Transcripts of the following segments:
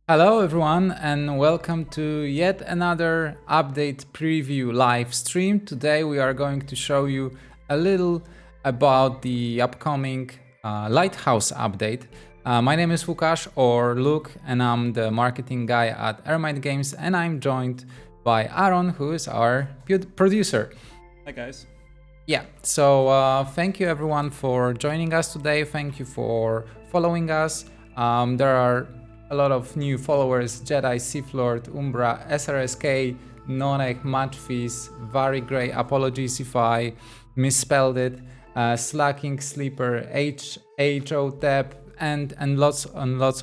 Hello everyone and welcome to yet another update preview live stream. Today we are going to show you a little about the upcoming Lighthouse update. My name is Łukasz or Luke and I'm the marketing guy at Ermite Games, and I'm joined by Aaron, who is our producer. Hi guys. Yeah, so thank you everyone for joining us today. Thank you for following us. There are a lot of new followers: Jedi, Sith Lord, Umbra, SRSK, Nonek, Matchfees, Very Grey, Apologies if I misspelled it, Slacking, Sleeper, HOTEP, and lots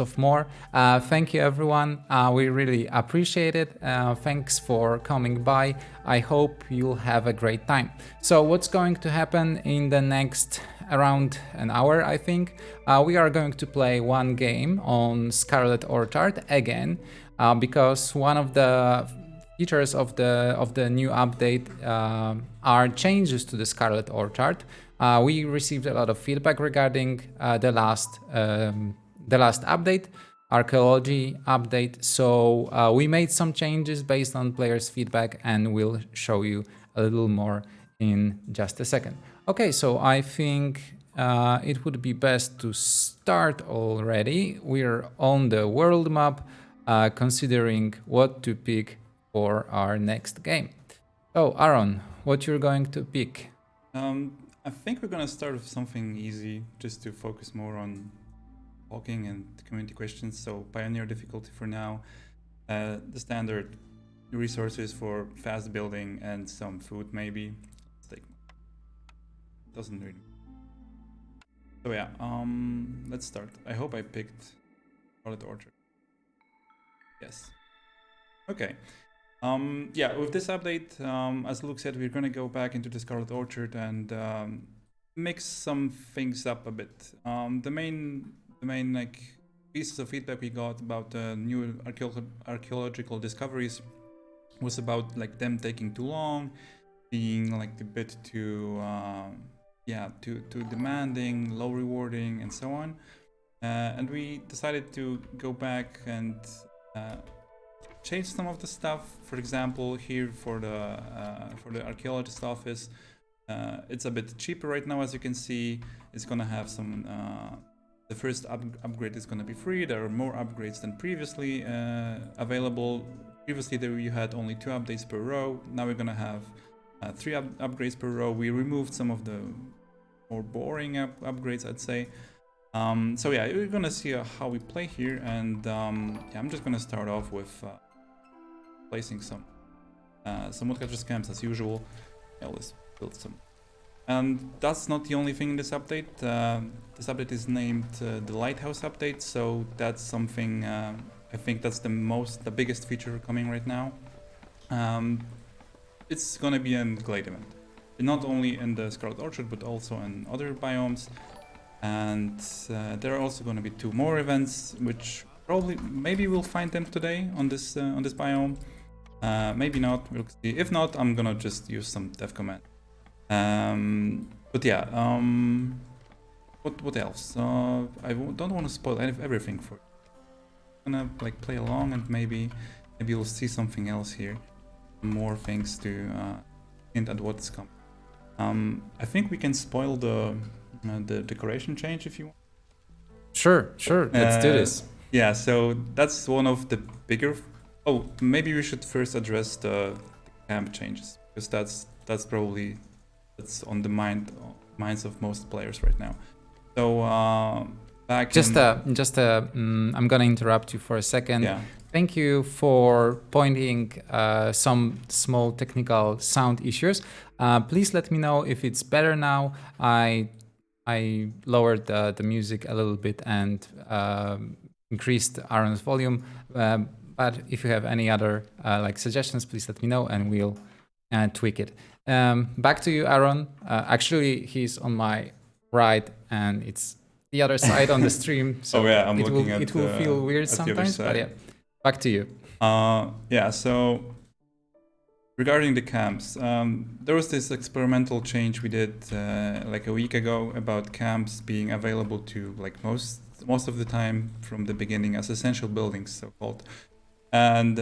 of more. Thank you everyone, we really appreciate it. Thanks for coming by. I hope you'll have a great time. So what's going to happen in the next around an hour, I think? We are going to play one game on Scarlet Orchard again, because one of the features of the new update are changes to the Scarlet Orchard. We received a lot of feedback regarding the last update, archaeology update. So we made some changes based on players' feedback, and we'll show you a little more in just a second. Okay, so I think it would be best to start already. We're on the world map, considering what to pick for our next game. So Aaron, what you're going to pick? I think we're gonna start with something easy, just to focus more on talking and community questions. So Pioneer difficulty for now, the standard resources for fast building and some food maybe. Like, doesn't really. So yeah, let's start. I hope I picked Scarlet Orchard. Yes. Okay. Yeah, with this update, as Luke said, we're gonna go back into the Scarlet Orchard and mix some things up a bit. The main like pieces of feedback we got about new archaeological discoveries was about like them taking too long, being like a bit too too demanding, low rewarding, and so on. And we decided to go back and change some of the stuff. For example, here for the archaeologist office, it's a bit cheaper right now. As you can see, it's gonna have some the first upgrade is gonna be free. There are more upgrades than previously available. Previously there you had only 2 updates per row. Now we're gonna have 3 upgrades per row. We removed some of the more boring upgrades, I'd say. So yeah, we're gonna see how we play here, and yeah, I'm just gonna start off with placing some woodcutcher's camps as usual. Yeah, let's build some. And that's not the only thing in this update. This update is named the Lighthouse update, so that's something I think that's the biggest feature coming right now. It's gonna be in Glade Event, not only in the Scarlet Orchard but also in other biomes. And there are also going to be 2 more events, which maybe we'll find them today on this biome. Maybe not. We'll see. If not, I'm gonna just use some dev command. But yeah. What else? I don't want to spoil everything for you. I'm gonna like play along, and maybe you'll see something else here. More things to hint at what's coming. I think we can spoil the decoration change if you want. Sure, let's do this. Yeah, so that's one of the bigger. Oh, maybe we should first address the camp changes because that's probably that's on the minds of most players right now. So back Just in I'm gonna interrupt you for a second. yeah. Thank you for pointing some small technical sound issues. Please let me know if it's better now. I lowered the music a little bit and increased Aaron's volume. But if you have any other like suggestions, please let me know and we'll tweak it. Back to you, Aaron. Actually, he's on my right and it's the other side on the stream. So Oh yeah, I'm it looking will at it will feel weird at the other sometimes. But side. yeah, back to you. Yeah, so regarding the camps, there was this experimental change we did like a week ago about camps being available to like most of the time from the beginning as essential buildings, so called. And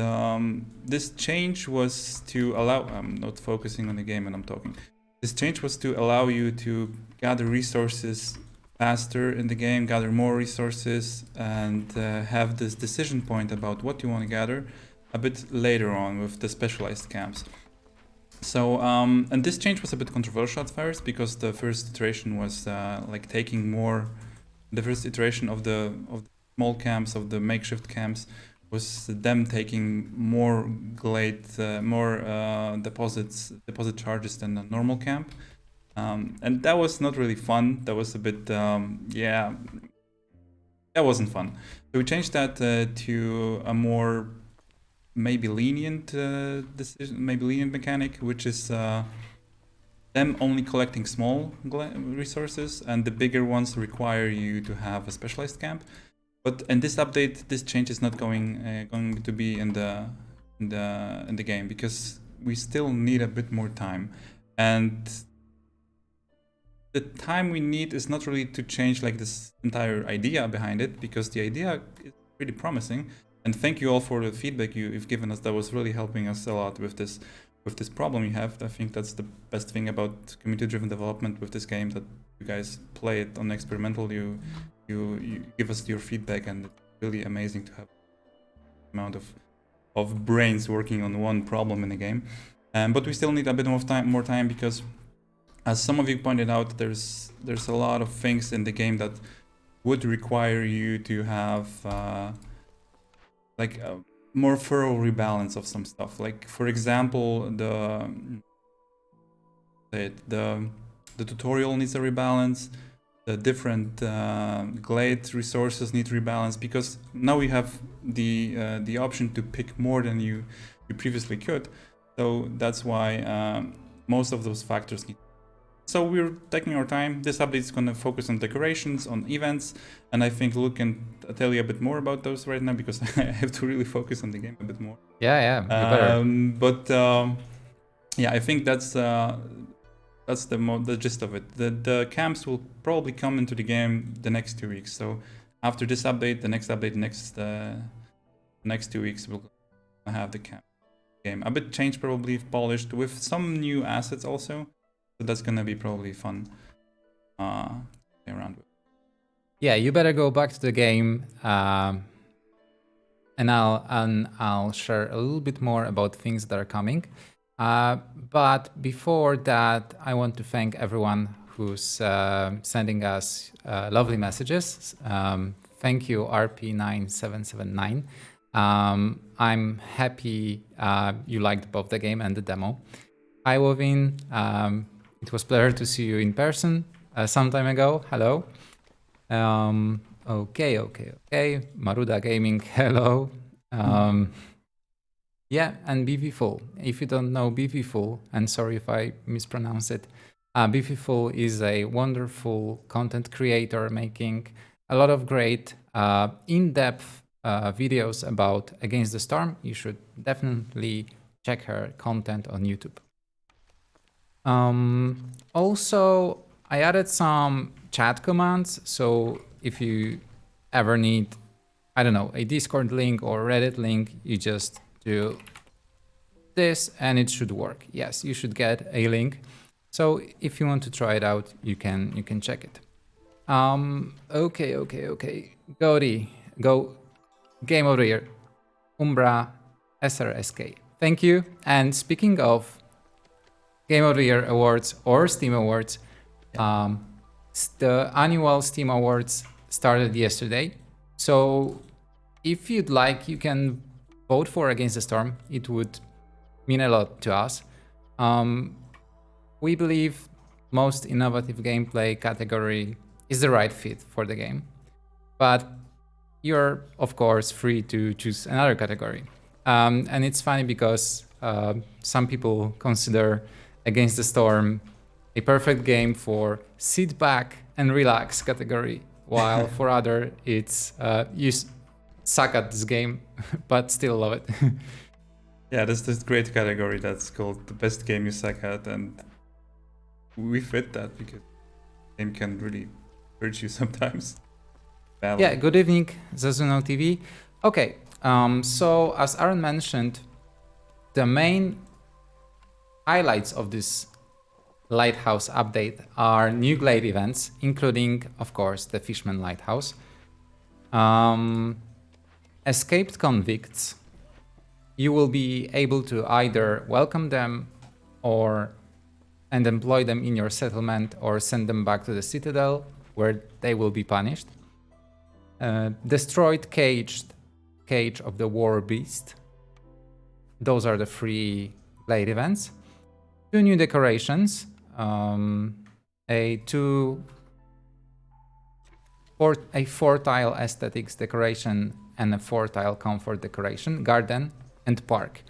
this change was to allow. I'm not focusing on the game, and I'm talking. This change was to allow you to gather resources faster in the game, gather more resources, and have this decision point about what you want to gather a bit later on with the specialized camps. So, and this change was a bit controversial at first because the first iteration was like taking more. The first iteration of the small camps, of the makeshift camps, was them taking more Glade, more deposit charges than a normal camp. And that was not really fun. That was a bit, yeah, that wasn't fun. So we changed that to a more maybe lenient decision, maybe lenient mechanic, which is them only collecting small resources, and the bigger ones require you to have a specialized camp. But in this update, this change is not going to be in the game because we still need a bit more time, and the time we need is not really to change like this entire idea behind it, because the idea is pretty promising. And thank you all for the feedback you've given us. That was really helping us a lot with this problem you have. I think that's the best thing about community-driven development with this game, that you guys play it on experimental. You give us your feedback, and it's really amazing to have amount of brains working on one problem in the game. But we still need a bit more time because, as some of you pointed out, there's a lot of things in the game that would require you to have like a more thorough rebalance of some stuff. Like, for example, the tutorial needs a rebalance. The different Glade resources need rebalance, because now we have the option to pick more than you previously could. So that's why most of those factors need. So we're taking our time. This update is going to focus on decorations, on events, and I think Luke can tell you a bit more about those right now, because I have to really focus on the game a bit more. Yeah, you better. But yeah, I think that's the gist of it. The camps will probably come into the game the next 2 weeks. So after this update, the next 2 weeks, we'll have the camp game a bit changed, probably polished, with some new assets also. So that's gonna be probably fun to play around with. Yeah, you better go back to the game, and I'll share a little bit more about things that are coming. But before that, I want to thank everyone who's sending us lovely messages. Thank you, RP9779. I'm happy you liked both the game and the demo. Hi, Wovin. It was a pleasure to see you in person some time ago. Hello. Okay. Maruda Gaming, hello. Yeah, and Beefyful. If you don't know Beefyful, and sorry if I mispronounce it, Beefyful is a wonderful content creator making a lot of great in-depth videos about Against the Storm. You should definitely check her content on YouTube. Also, I added some chat commands, so if you ever need, I don't know, a Discord link or Reddit link, you just do this and it should work. Yes, you should get a link. So if you want to try it out, you can check it. Okay. Go Game of the Year, Umbra SRSK. Thank you. And speaking of Game of the Year awards or Steam awards, the annual Steam awards started yesterday. So if you'd like, you can vote for Against the Storm. It would mean a lot to us. We believe most innovative gameplay category is the right fit for the game. But you're, of course, free to choose another category. And it's funny because some people consider Against the Storm a perfect game for sit back and relax category, while for other it's you suck at this game but still love it. Yeah, there's this great category that's called the best game you suck at, and we fit that because the game can really hurt you sometimes. Badly. Yeah, good evening, Zazuno TV. Okay, so as Aaron mentioned, the main highlights of this Lighthouse update are new Glade events, including, of course, the Fishman Lighthouse, escaped convicts. You will be able to either welcome them and employ them in your settlement or send them back to the Citadel, where they will be punished. Destroyed Cage of the War Beast. Those are the 3 Glade events. 2 new decorations. A 4-tile aesthetics decoration and a 4-tile comfort decoration, garden and park.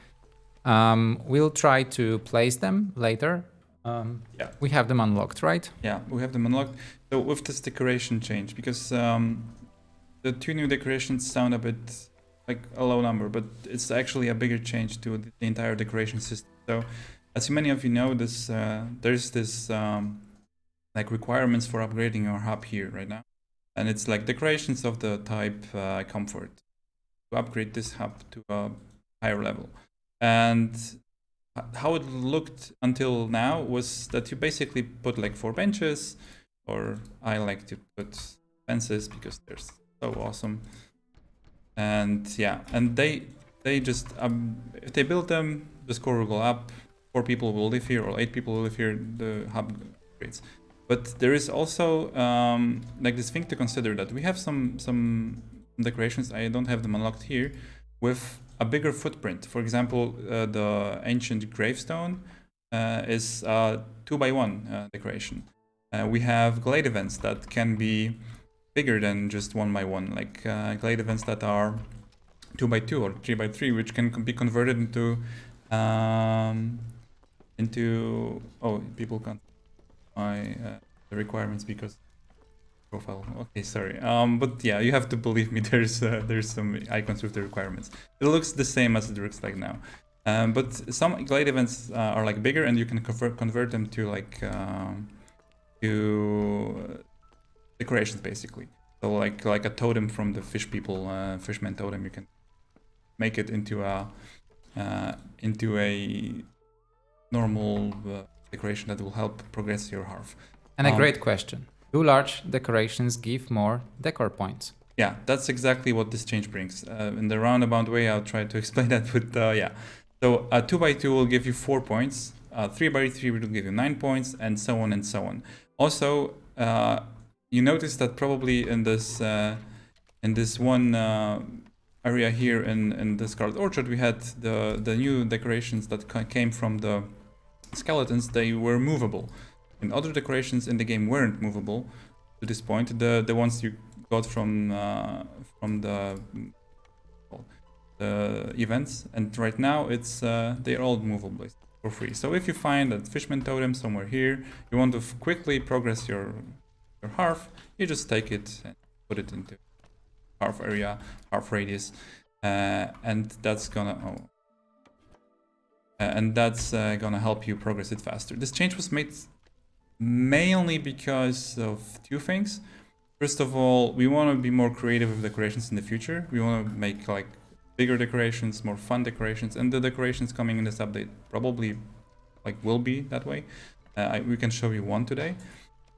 We'll try to place them later. Yeah. We have them unlocked, right? Yeah, we have them unlocked. So with this decoration change, because the 2 new decorations sound a bit like a low number, but it's actually a bigger change to the entire decoration system. So as many of you know, there's this like requirements for upgrading your hub here right now, and it's like decorations of the type comfort to upgrade this hub to a higher level. And how it looked until now was that you basically put like 4 benches, or I like to put fences because they're so awesome. And yeah, and they just if they build them, the score will go up. 4 people will live here, or 8 people will live here. The hub upgrades. But there is also like this thing to consider, that we have some decorations. I don't have them unlocked here, with a bigger footprint. For example, the ancient gravestone is a 2x1 decoration. We have Glade events that can be bigger than just 1x1, like Glade events that are 2x2 or 3x3, which can be converted into oh, people can't my the requirements because profile. Okay, sorry. But yeah, you have to believe me. There's some icons with the requirements. It looks the same as it looks like now. But some Glade events are like bigger, and you can convert them to like to decorations basically. So like a totem from the fish people, fishman totem. You can make it into a normal decoration that will help progress your hearth. And a great question. Do large decorations give more decor points? Yeah, that's exactly what this change brings. In the roundabout way, I'll try to explain that, but yeah. So a 2x2 will give you 4 points, 3x3 will give you 9 points, and so on and so on. Also, you notice that probably in this one area here in the Scarlet Orchard, we had the new decorations that came from the skeletons. They were movable. And other decorations in the game weren't movable to this point. The ones you got from the events, and right now it's they're all movable for free. So if you find a fishman totem somewhere here, you want to quickly progress your hearth, you just take it and put it into hearth area, hearth radius, and that's gonna gonna help you progress it faster. This change was made mainly because of 2 things. First of all, we want to be more creative with decorations in the future. We want to make like bigger decorations, more fun decorations, and the decorations coming in this update probably like will be that way. We can show you one today.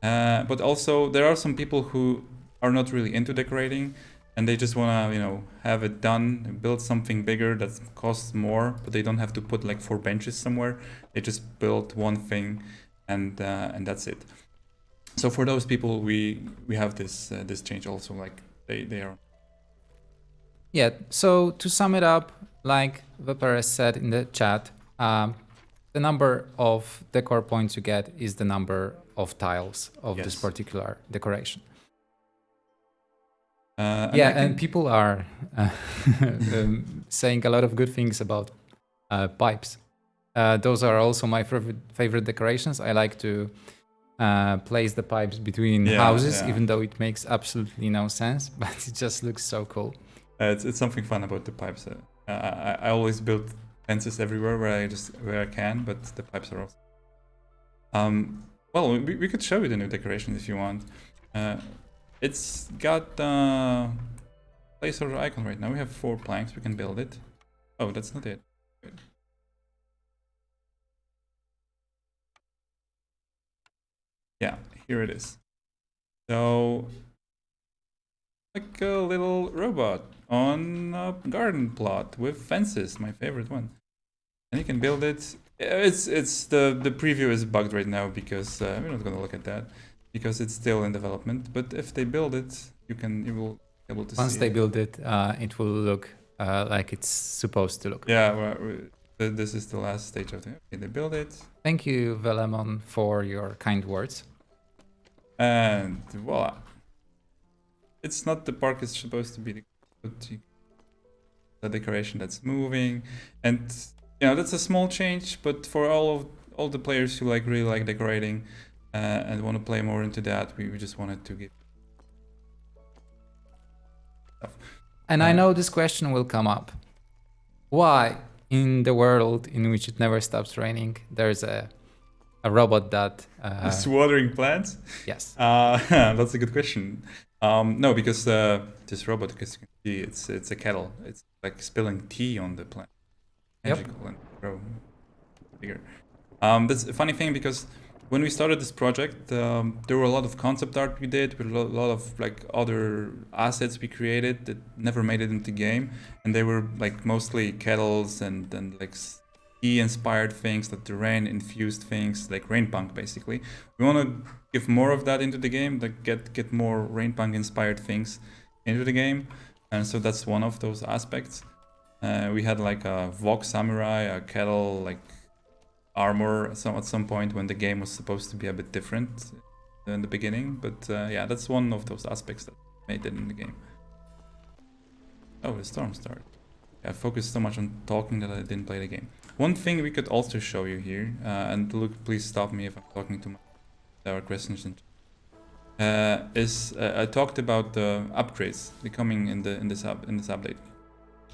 But also there are some people who are not really into decorating, and they just want to have it done, build something bigger that costs more, but they don't have to put like 4 benches somewhere. They just build one thing, and that's it. So for those people, we have this change also. Like they are. Yeah. So to sum it up, like Veperes said in the chat, the number of decor points you get is the number of tiles of this Yes. particular decoration. And And people are saying a lot of good things about pipes. Those are also my favorite decorations. I like to place the pipes between houses, even though it makes absolutely no sense, but it just looks so cool. It's something fun about the pipes. I always build fences everywhere where I can, but the pipes are awesome. Well, we could show you the new decoration if you want. It's got placeholder icon right now. We have 4 planks. We can build it. Oh, that's not it. Yeah, here it is. So, like a little robot on a garden plot with fences, my favorite one. And you can build it. It's the preview is bugged right now because we're not gonna look at that because it's still in development. But if they build it, you will be able to see. Once they build it, it will look like it's supposed to look. Yeah, well, this is the last stage of it. Okay, they build it. Thank you, Velemon, for your kind words. And voila. It's not the park it's supposed to be, the decoration that's moving, and that's a small change, but for all the players who really like decorating and want to play more into that, we just wanted to give stuff. And I know this question will come up. Why, in the world in which it never stops raining, there's a robot that is watering plants? Yes. That's a good question. No, because this robot, as you can see, it's a kettle. It's like spilling tea on the plant. Magical and grow bigger. That's a funny thing because when we started this project, there were a lot of concept art we did, with a lot of other assets we created that never made it into game, and they were mostly kettles and tea-inspired things, the rain infused things, like rain punk basically. We want to give more of that into the game, get more rain punk inspired things into the game, and so that's one of those aspects. We had a Vox Samurai, a kettle, armor at some point when the game was supposed to be a bit different in the beginning, but yeah, that's one of those aspects that made it in the game. Oh, the storm started. I focused so much on talking that I didn't play the game. One thing we could also show you here, and Luke, please stop me if I'm talking too much. There are questions. I talked about the upgrades coming in this update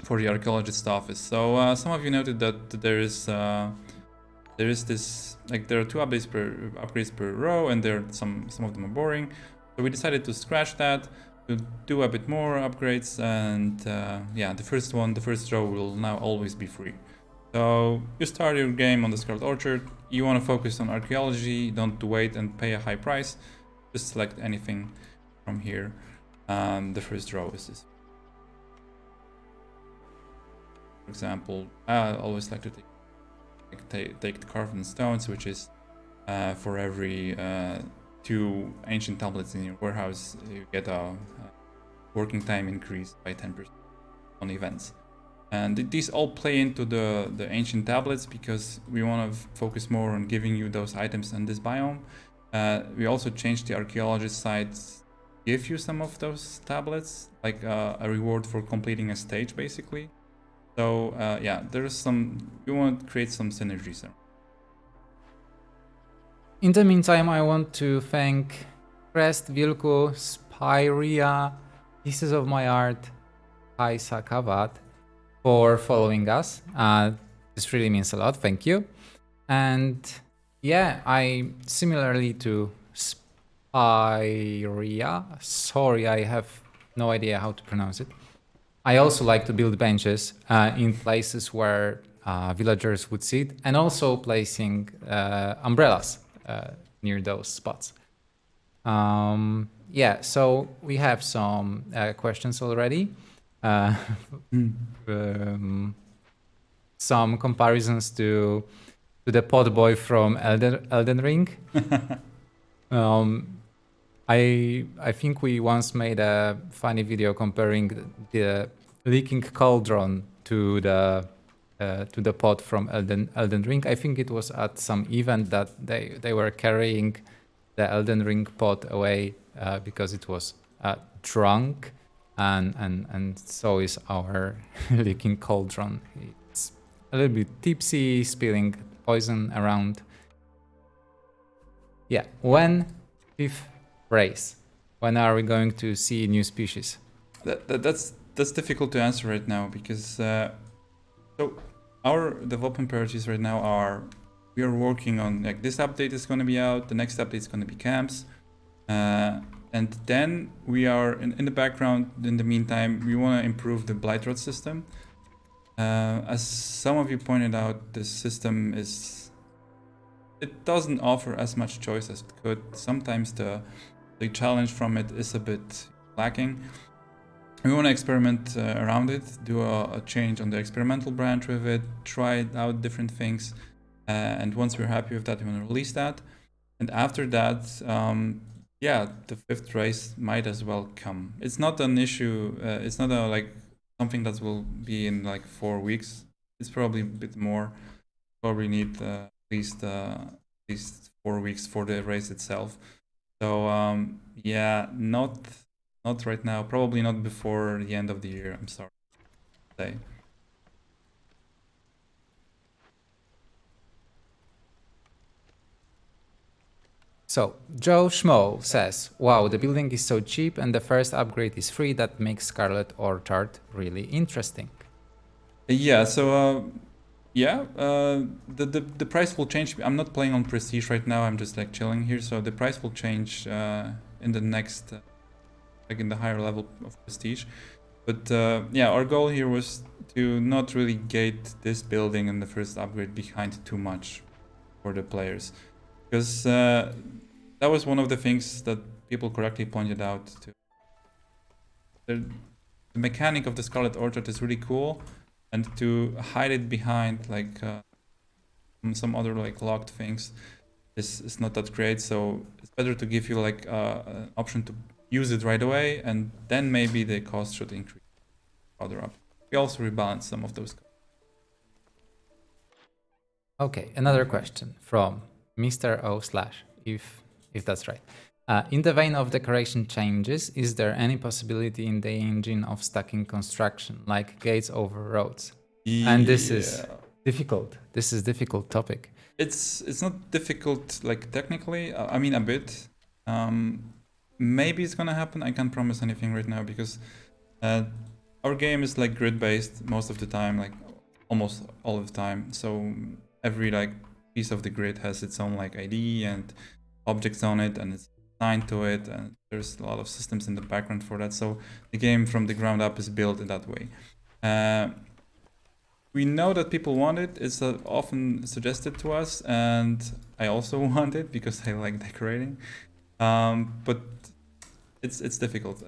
for the archaeologist office. So some of you noted that there is this there are 2 upgrades per row, and some of them are boring. So we decided to scratch that, to do a bit more upgrades, and yeah, the first row will now always be free. So you start your game on the Scarlet Orchard, you want to focus on archaeology, don't wait and pay a high price, just select anything from here. The first row is this. For example, I always like to take the carved stones, which is for every 2 ancient tablets in your warehouse, you get a working time increase by 10% on events. And these all play into the ancient tablets because we want to focus more on giving you those items in this biome. We also changed the archaeologist sites, give you some of those tablets, like a reward for completing a stage basically. So yeah, we want to create some synergies there. In the meantime, I want to thank Crest, Vilku, Spyria, Pieces of My Art, Kai Sakavat for following us. This really means a lot. Thank you. And yeah, I similarly to Spyria, sorry, I have no idea how to pronounce it. I also like to build benches in places where villagers would sit, and also placing umbrellas near those spots. Yeah, so we have some questions already. Some comparisons to the pod boy from Elden Ring. I think we once made a funny video comparing the leaking cauldron to the pod from Elden Ring. I think it was at some event that they were carrying the Elden Ring pod away because it was drunk, and so is our leaking cauldron. It's a little bit tipsy, spilling poison around. Yeah, when fifth race? When are we going to see new species? That's difficult to answer right now because so our development priorities right now are we are working on like this update is going to be out, the next update is going to be camps, and then we are in the background. In the meantime, we want to improve the blight rod system. As some of you pointed out, this system it doesn't offer as much choice as it could. Sometimes the challenge from it is a bit lacking. We want to experiment around it, do a change on the experimental branch with it, try out different things, and once we're happy with that, we want to release that. And after that, yeah, the fifth race might as well come. It's not an issue. It's not like something that will be in like 4 weeks. It's probably a bit more. Probably need at least 4 weeks for the race itself. So yeah, not right now. Probably not before the end of the year. I'm sorry to say. So Joe Schmo says, "Wow, the building is so cheap and the first upgrade is free. That makes Scarlet Orchard really interesting." Yeah. So yeah, the price will change. I'm not playing on prestige right now. I'm just like chilling here. So the price will change in the next, like in the higher level of prestige. But yeah, our goal here was to not really gate this building and the first upgrade behind too much for the players, because that was one of the things that people correctly pointed out. The mechanic of the Scarlet Orchard is really cool, and to hide it behind like some other like locked things is not that great. So it's better to give you like an option to use it right away, and then maybe the cost should increase further up. We also rebalance some of those costs. Okay, another question from Mr. O slash, if that's right. In the vein of decoration changes, is there any possibility in the engine of stacking construction, like gates over roads? Yeah. And this is difficult. This is difficult topic. It's not difficult like technically. I mean a bit. Maybe it's gonna happen. I can't promise anything right now because our game is like grid based most of the time, like almost all of the time. So every like piece of the grid has its own like ID and objects on it, and it's assigned to it, and there's a lot of systems in the background for that. So the game from the ground up is built in that way. We know that people want it. It's often suggested to us, and I also want it because I like decorating. But it's difficult.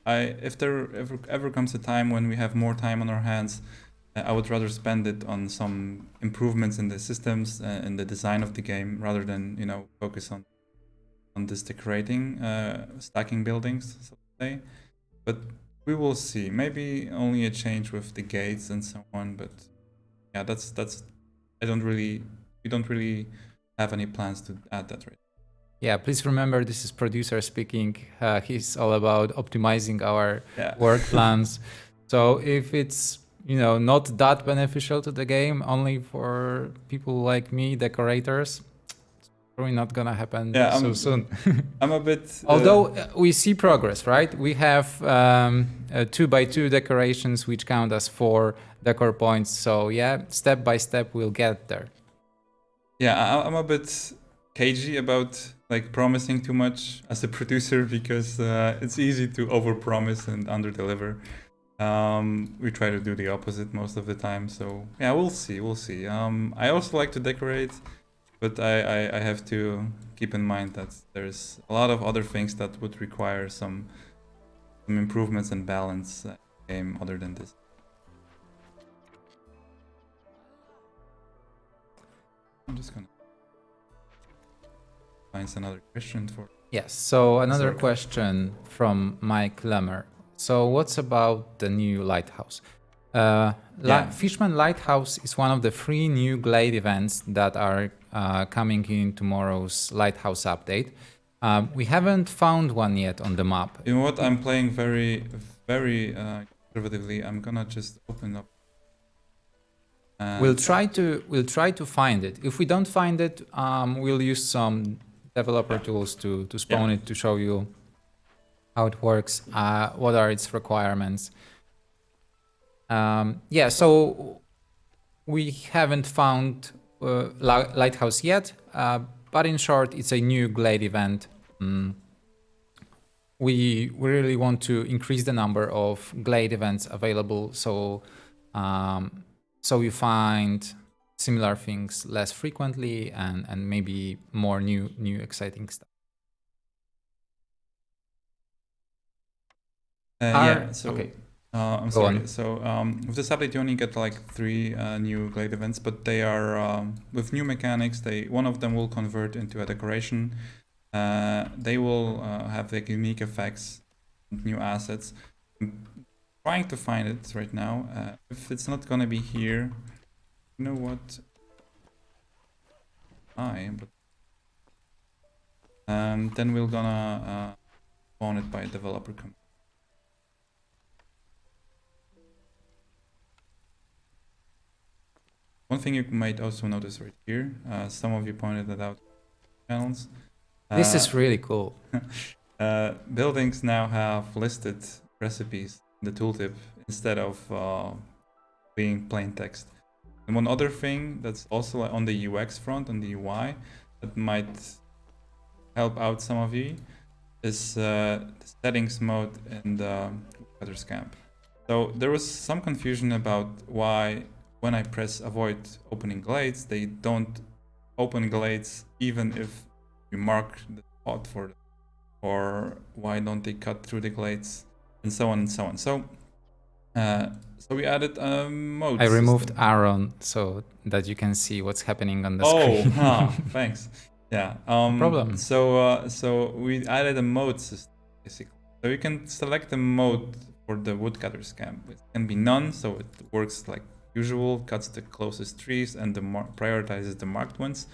If there ever comes a time when we have more time on our hands, I would rather spend it on some improvements in the systems and the design of the game, rather than focus on this decorating, stacking buildings, so to say. But we will see. Maybe only a change with the gates and so on. But yeah, that's. We don't really have any plans to add that right. Yeah, please remember this is producer speaking. He's all about optimizing our work plans. So if it's not that beneficial to the game, only for people like me, decorators, it's probably not gonna happen so soon. I'm a bit. Although we see progress, right? We have 2x2 decorations, which count as 4 decor points. So yeah, step by step, we'll get there. Yeah, I'm a bit cagey about like promising too much as a producer, because it's easy to overpromise and underdeliver. We try to do the opposite most of the time. So yeah, we'll see. I also like to decorate. but I have to keep in mind that there's a lot of other things that would require some improvements and balance game other than this. I'm just gonna find another question for. Yes, so another question from Mike Lemmer. So what's about the new Lighthouse? Fishman Lighthouse is one of the 3 new Glade events that are coming in tomorrow's Lighthouse update. We haven't found one yet on the map. You know what? I'm playing very conservatively. I'm gonna just open up. We'll try to find it. If we don't find it, we'll use some developer tools to spawn it to show you how it works, what are its requirements. So we haven't found Lighthouse yet, but in short, it's a new Glade event. We really want to increase the number of Glade events available, so you find similar things less frequently and maybe more new exciting stuff. Okay. I'm sorry. So with this update, you only get like 3 new Glade events, but they are with new mechanics. One of them will convert into a decoration. They will have like unique effects, new assets. I'm trying to find it right now. If it's not gonna be here, you know what? Then we're gonna spawn it by developer command. One thing you might also notice right here, some of you pointed that out channels. This is really cool. Buildings now have listed recipes in the tooltip instead of being plain text. And one other thing that's also on the UX front, on the UI, that might help out some of you is the settings mode in the Woodcutter's camp. So there was some confusion about why when I press avoid opening glades, they don't open glades even if you mark the spot for them, or why don't they cut through the glades, and so on and so on. So we added a mode. I removed Aaron so that you can see what's happening on the screen. Thanks. Yeah. No problem. So we added a mode system basically. So you can select a mode for the woodcutter's camp. It can be none, so it works like usual, cuts the closest trees and prioritizes the marked ones.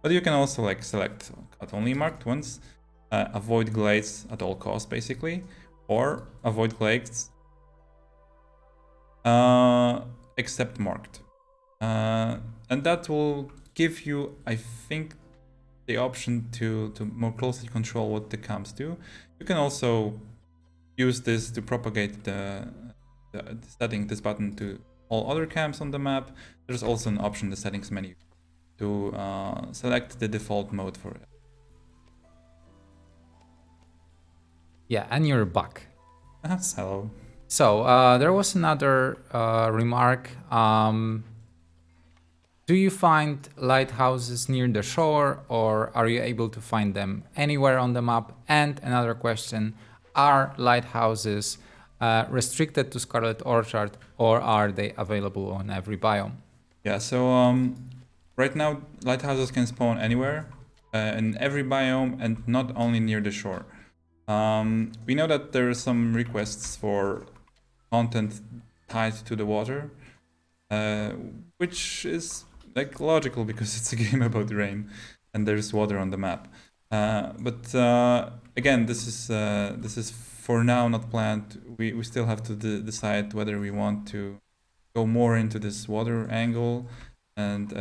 But you can also like select cut only marked ones, avoid glades at all costs basically, or avoid glades except marked. And that will give you, I think, the option to more closely control what the camps do. You can also use this to propagate the setting, this button, to all other camps on the map. There's also an option in the settings menu to select the default mode for it. Yeah, and you're back. Hello. So there was another remark. Do you find lighthouses near the shore, or are you able to find them anywhere on the map? And another question, are lighthouses restricted to Scarlet Orchard, or are they available on every biome? Yeah, so right now lighthouses can spawn anywhere in every biome and not only near the shore. We know that there are some requests for content tied to the water, which is like logical because it's a game about rain and there's water on the map. But again, this is for now not planned. We still have to decide whether we want to go more into this water angle and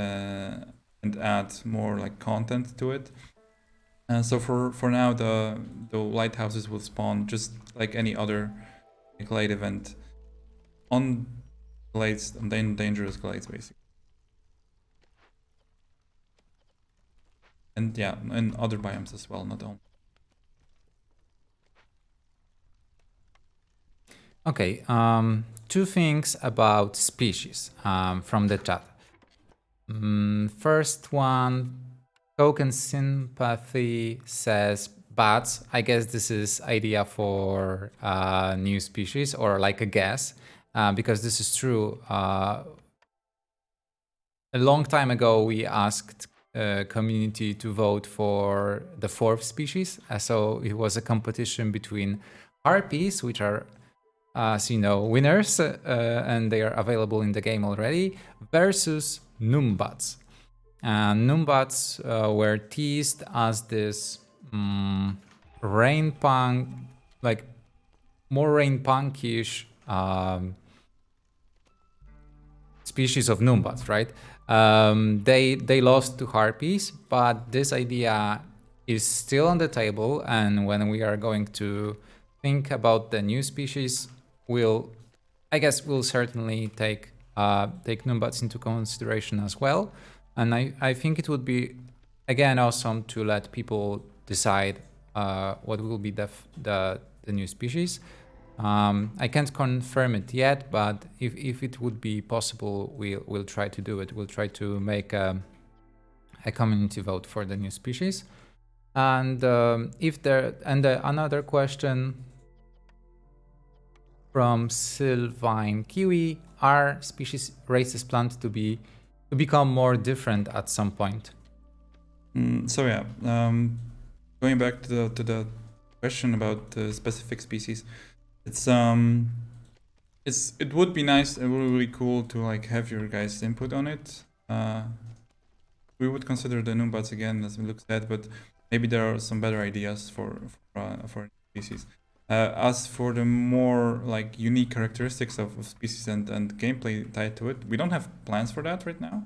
add more like content to it. So for now, the lighthouses will spawn just like any other glade event on glades, on dangerous glades, basically. And yeah, in other biomes as well, not only. Okay, 2 things about species from the chat. First one, Token Sympathy says bats. I guess this is idea for new species or like a guess, because this is true. A long time ago, we asked community to vote for the fourth species. So it was a competition between harpies, which are, as you know, winners, and they are available in the game already, versus numbats. Numbats were teased as this rain punk, like more rain punkish species of numbats, right? They lost to harpies, but this idea is still on the table. And when we are going to think about the new species, I guess we'll certainly take numbats into consideration as well. And I think it would be again awesome to let people decide what will be the new species. I can't confirm it yet, but if it would be possible, we'll try to do it. We'll try to make a community vote for the new species. And another question from Sylvine Kiwi: are species races planned to become more different at some point? So yeah, going back to the question about the specific species. It would be nice and really cool to like have your guys' input on it. We would consider the numbats again, as Luke said, but maybe there are some better ideas for species. As for the more like unique characteristics of species and gameplay tied to it, we don't have plans for that right now.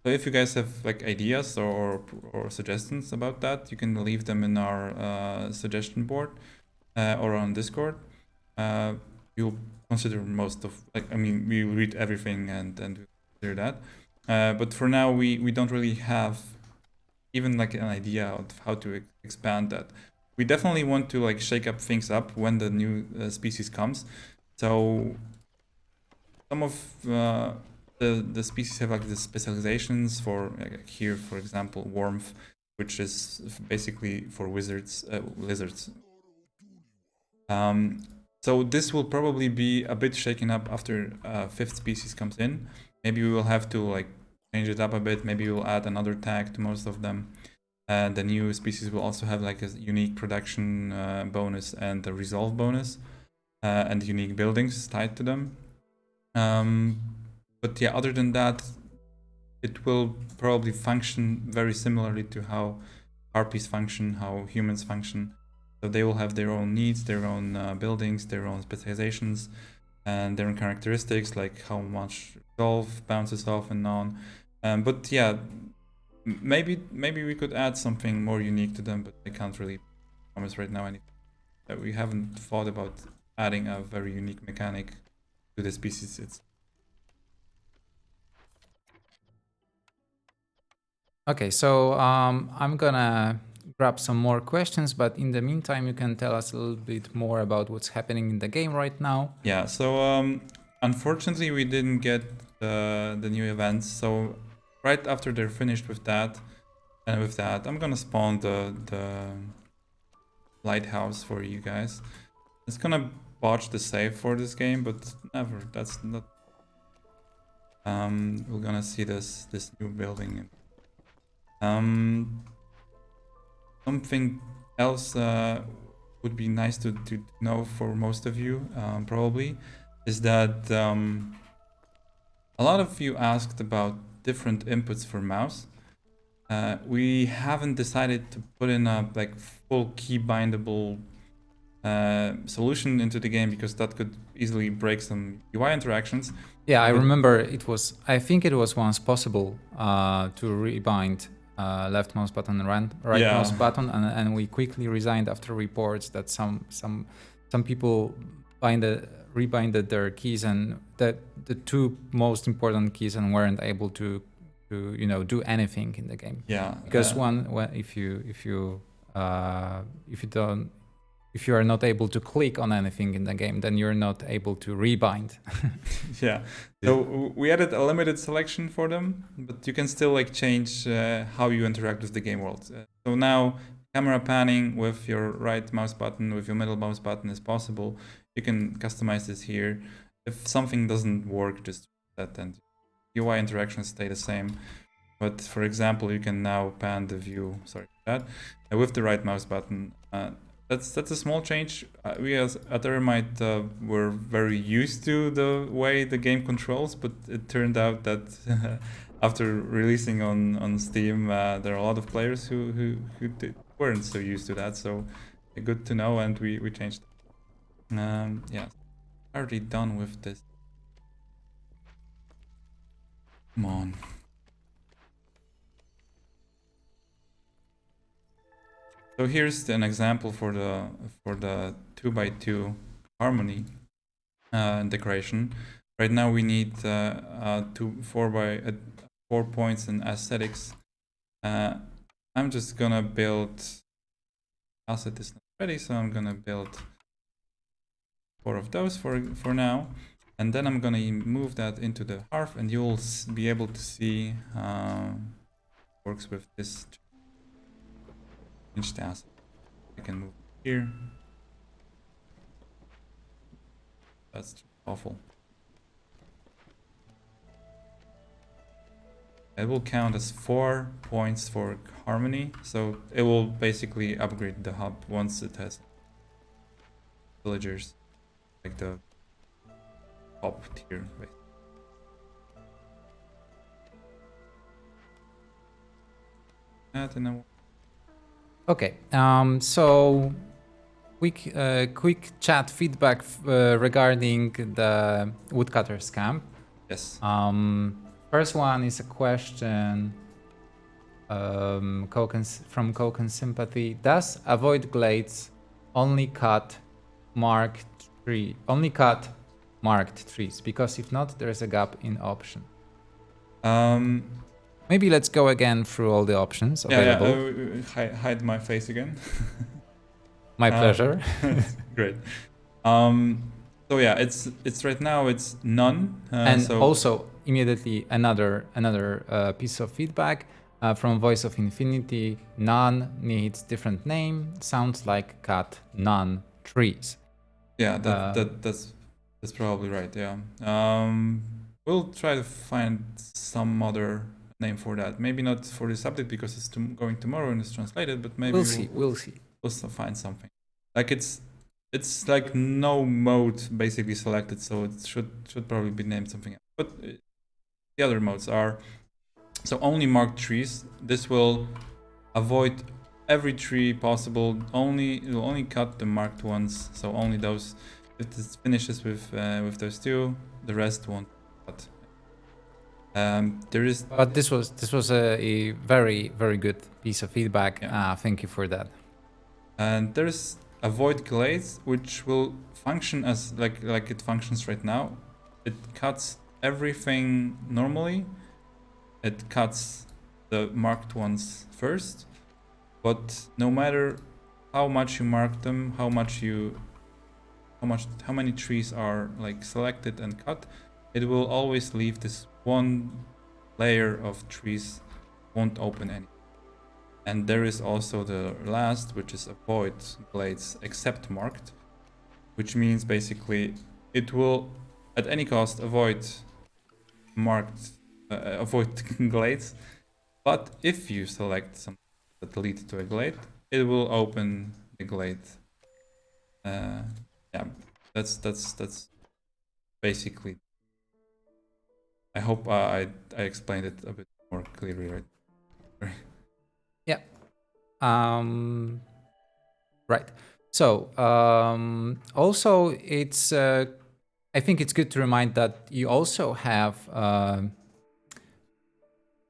So if you guys have like ideas or suggestions about that, you can leave them in our suggestion board or on Discord. You'll consider most of, like, I mean, we read everything and we consider that. But for now, we don't really have even like an idea of how to expand that. We definitely want to like shake up things up when the new species comes. So some of the species have like the specializations for here, for example, warmth, which is basically for lizards. So this will probably be a bit shaken up after fifth species comes in. Maybe we will have to like change it up a bit. Maybe we'll add another tag to most of them. The new species will also have like a unique production bonus and a resolve bonus, and unique buildings tied to them. But yeah, other than that, it will probably function very similarly to how harpies function, how humans function. So they will have their own needs, their own buildings, their own specializations, and their own characteristics, like how much resolve bounces off and on. But yeah, maybe we could add something more unique to them, but I can't really promise right now anything. We haven't thought about adding a very unique mechanic to the species itself. Okay, so I'm gonna grab some more questions, but in the meantime, you can tell us a little bit more about what's happening in the game right now. Yeah, so unfortunately, we didn't get the new events. So right after they're finished with that, and with that, I'm gonna spawn the Lighthouse for you guys. It's gonna botch the save for this game, but never. That's not. We're gonna see this new building. Something else would be nice to know for most of you, probably, is that a lot of you asked about different inputs for mouse. We haven't decided to put in a like full key bindable solution into the game because that could easily break some UI interactions. Yeah, I remember I think it was once possible to rebind left mouse button and right mouse button, and we quickly resigned after reports that some people rebinded their keys and the two most important keys and weren't able to do anything in the game. Yeah, because if if you are not able to click on anything in the game, then you're not able to rebind. Yeah. So we added a limited selection for them, but you can still like change how you interact with the game world. So now camera panning with your right mouse button, with your middle mouse button is possible. You can customize this here. If something doesn't work, just that and UI interactions stay the same. But for example, you can now pan the view, sorry for that, with the right mouse button. That's a small change. We as at Eremite were very used to the way the game controls, but it turned out that after releasing on Steam, there are a lot of players who weren't so used to that. So good to know, and we changed. Yeah, already done with this. Come on. So here's an example for the 2x2 harmony decoration. Right now we need 4 points in aesthetics. I'm just gonna build. Asset is not ready, so I'm gonna build 4 of those for now, and then I'm gonna move that into the hearth, and you'll be able to see works with this. Change the asset. I can move here. That's just awful. It will count as 4 points for harmony, so it will basically upgrade the hub once it has villagers, like the top tier. Okay, so quick chat feedback regarding the woodcutters camp. Yes. First one is a question from Koken Sympathy. Does avoid glades only cut marked trees? Because if not, there is a gap in option. Maybe let's go again through all the options available. Hide my face again. My pleasure. Great. So yeah, it's right now it's none. And so also immediately another piece of feedback from Voice of Infinity. None needs different name. Sounds like cut none trees. Yeah, that's probably right. Yeah. We'll try to find some other name for that. Maybe not for this update because it's going tomorrow and it's translated, but maybe we'll see. We'll find something. Like it's like no mode basically selected, so it should probably be named something else. But the other modes are so only marked trees. This will avoid every tree possible. It will only cut the marked ones. So only those. If this finishes with those two, the rest won't cut. There is. But this was a very good piece of feedback. Yeah. Thank you for that. And there's avoid glades, which will function as like it functions right now. It cuts everything normally. It cuts the marked ones first, but no matter how much you mark them, how many trees are like selected and cut, it will always leave this one layer of trees, won't open any. And there is also the last, which is avoid glades except marked, which means basically it will at any cost avoid glades. But if you select something that leads to a glade, it will open the glade. Yeah, that's basically. I hope I explained it a bit more clearly, right? Yeah. Right. So also it's I think it's good to remind that you also have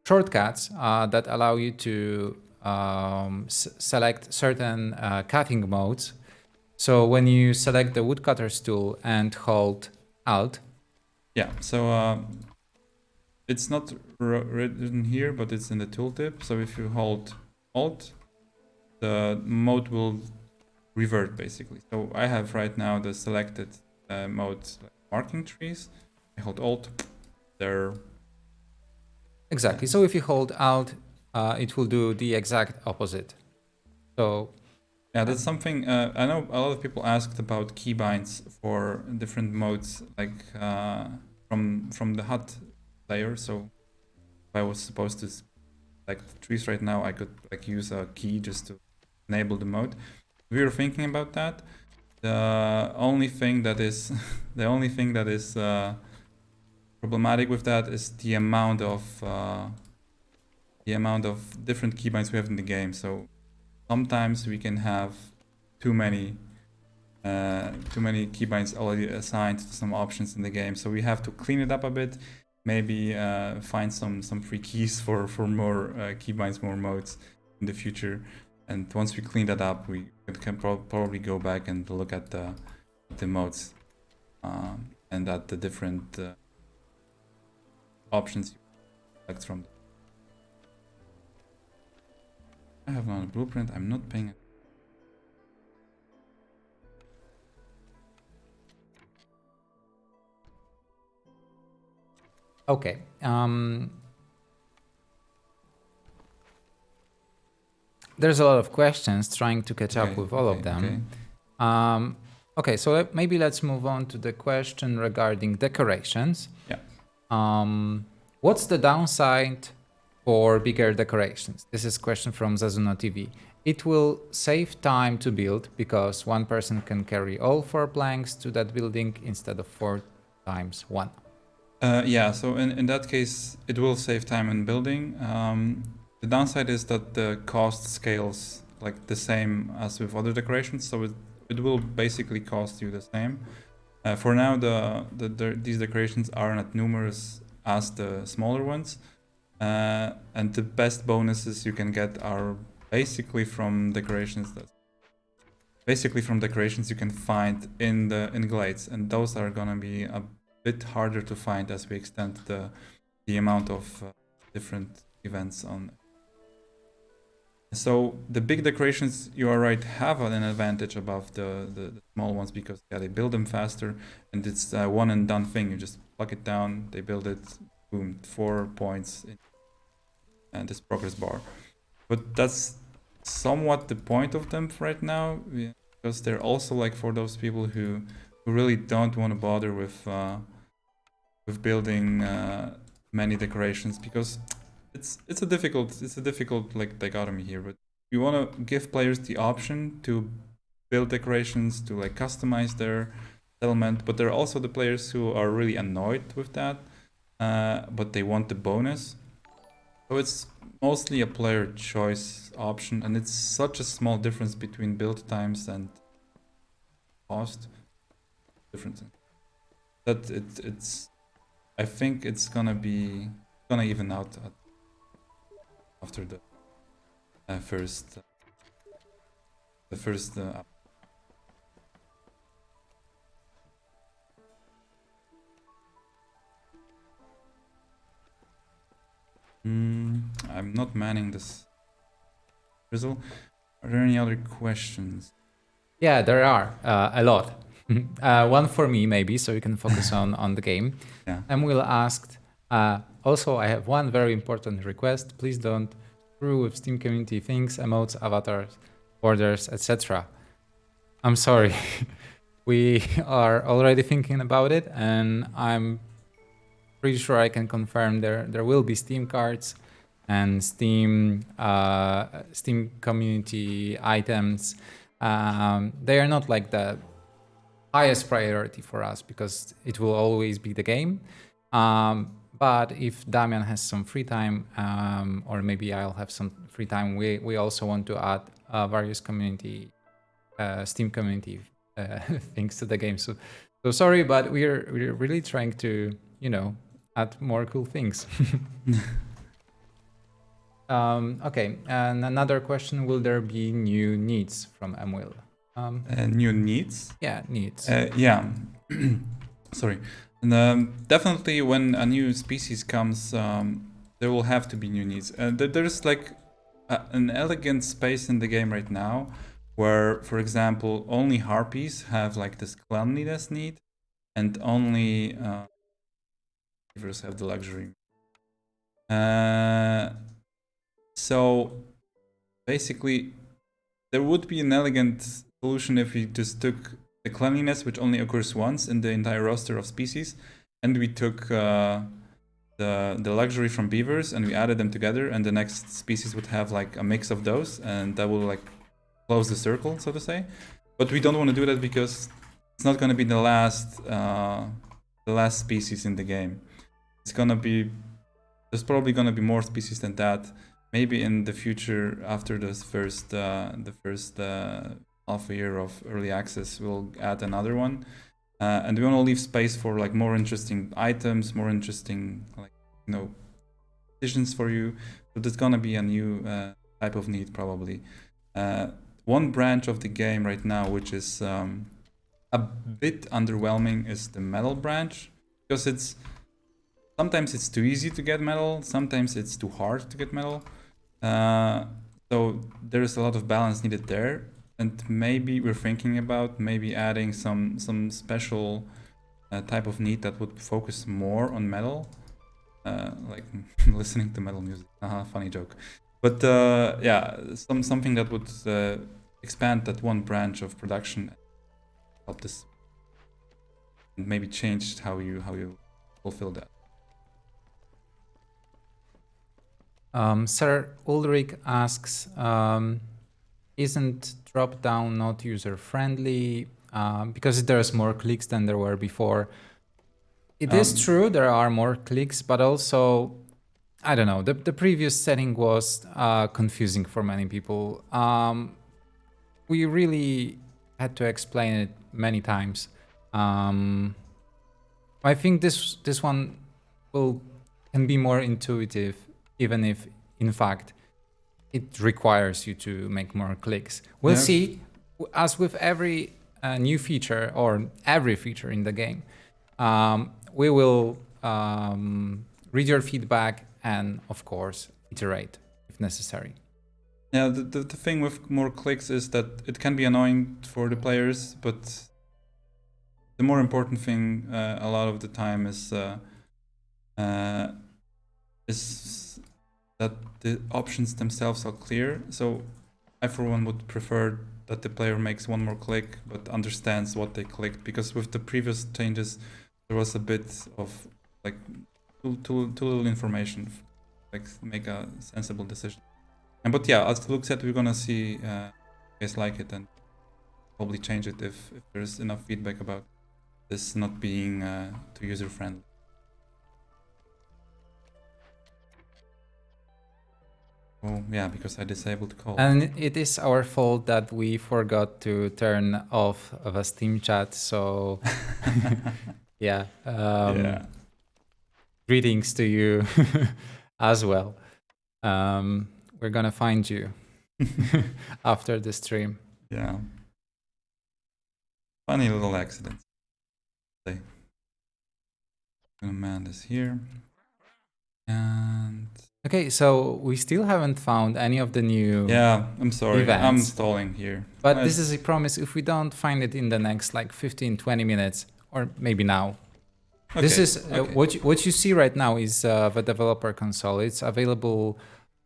shortcuts that allow you to select certain cutting modes. So when you select the woodcutters tool and hold Alt. Yeah. So it's not written here, but it's in the tooltip. So if you hold Alt, the mode will revert basically. So I have right now the selected modes, like marking trees. I hold Alt, they're Exactly. So if you hold Alt, it will do the exact opposite. So yeah, that's something I know a lot of people asked about keybinds for different modes, like from the HUD layer. So if I was supposed to select the trees right now, I could like use a key just to enable the mode. We were thinking about that. The only thing that is problematic with that is the amount of different keybinds we have in the game. So sometimes we can have too many keybinds already assigned to some options in the game. So we have to clean it up a bit. Maybe find some free keys for more keybinds, more modes in the future. And once we clean that up, we can probably go back and look at the modes and at the different options you select from. I have not a blueprint. I'm not paying it. okay. There's a lot of questions, trying to catch up with all of them. Okay, so maybe let's move on to the question regarding decorations. Yeah. What's the downside for bigger decorations? This is a question from Zazuno TV. It will save time to build because one person can carry all 4 planks to that building instead of 4 times 1. Yeah, so in that case, it will save time in building. The downside is that the cost scales like the same as with other decorations, so it will basically cost you the same. For now, these decorations are not numerous as the smaller ones, and the best bonuses you can get are basically from decorations you can find in Glades, and those are gonna be a bit harder to find as we extend the amount of different events on. So the big decorations, you are right, have an advantage above the small ones because they build them faster, and it's a one and done thing. You just plug it down, they build it, boom, 4 points in this progress bar. But that's somewhat the point of them right now, because they're also like for those people who really don't want to bother with building many decorations, because it's a difficult like dichotomy here. But you want to give players the option to build decorations, to like customize their settlement, but there are also the players who are really annoyed with that, but they want the bonus. So it's mostly a player choice option, and it's such a small difference between build times and cost difference that it's I think it's gonna even out after the first I'm not manning this drizzle. Are there any other questions? Yeah, there are a lot. One for me, maybe, so you can focus on the game. Yeah. Emil asked, also, I have one very important request. Please don't screw with Steam community things, emotes, avatars, borders, etc. I'm sorry. We are already thinking about it, and I'm pretty sure I can confirm there will be Steam cards and Steam community items. They are not like the highest priority for us because it will always be the game. But if Damian has some free time, or maybe I'll have some free time, we also want to add various community, Steam community things to the game. So sorry, but we're really trying to, add more cool things. Okay, and another question: will there be new needs from Emil? New needs? Yeah, needs. Yeah. Sorry. And, definitely when a new species comes, there will have to be new needs. There's like an elegant space in the game right now where, for example, only harpies have like this cleanliness need, and only beavers have the luxury. So basically, there would be an elegant solution if we just took the cleanliness, which only occurs once in the entire roster of species, and we took the luxury from beavers and we added them together, and the next species would have like a mix of those, and that will like close the circle, so to say. But we don't want to do that because it's not going to be the last species in the game. It's gonna be, there's probably gonna be more species than that. Maybe in the future, after this first half a year of early access, we'll add another one, and we want to leave space for like more interesting items, more interesting like decisions for you. So there's gonna be a new type of need probably. One branch of the game right now, which is a bit underwhelming, is the metal branch, because sometimes it's too easy to get metal, sometimes it's too hard to get metal. So there's a lot of balance needed there, and maybe we're thinking about maybe adding some special type of need that would focus more on metal, like listening to metal music. Funny joke. But yeah, something that would expand that one branch of production, help this, and maybe change how you fulfill that. Sir Ulrich asks, isn't drop-down not user-friendly because there's more clicks than there were before? It is true, there are more clicks, but also, I don't know, the previous setting was confusing for many people. We really had to explain it many times. I think this one can be more intuitive, even if in fact it requires you to make more clicks. We'll see. As with every new feature or every feature in the game, we will read your feedback and of course iterate if necessary. Yeah, the thing with more clicks is that it can be annoying for the players, but the more important thing a lot of the time is that the options themselves are clear. So I for one would prefer that the player makes one more click but understands what they clicked, because with the previous changes there was a bit of like too little information, like make a sensible decision. But yeah, as Luke said, we're gonna see you guys like it and probably change it if there's enough feedback about this not being too user friendly. Oh yeah, because I disabled call. And it is our fault that we forgot to turn off the Steam chat, so yeah. Yeah. Greetings to you as well. We're gonna find you after the stream. Yeah. Funny little accidents. Gonna man this here. And okay, so we still haven't found any of the new I'm sorry, events. I'm stalling here. But this is a promise. If we don't find it in the next like 15-20 minutes, or maybe now. Okay. This is what you see right now is the developer console. It's available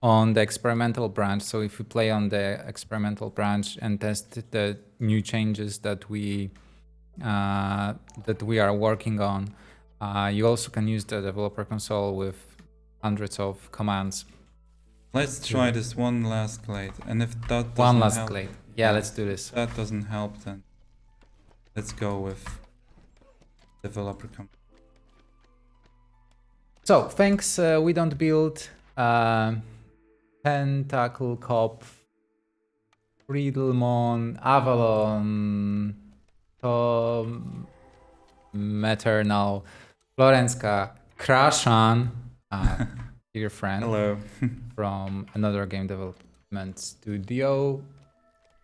on the experimental branch. So if you play on the experimental branch and test the new changes that we are working on, you also can use the developer console with hundreds of commands. Let's try this one last Glade, and if that doesn't one last help, Glade. Yeah, let's do this. If that doesn't help, then let's go with developer company. So thanks. We don't build Tentacle Cop, Friedelmon, Avalon, Tom, Maternal, Florenska, Krashan, dear friend. Hello. From another game development studio,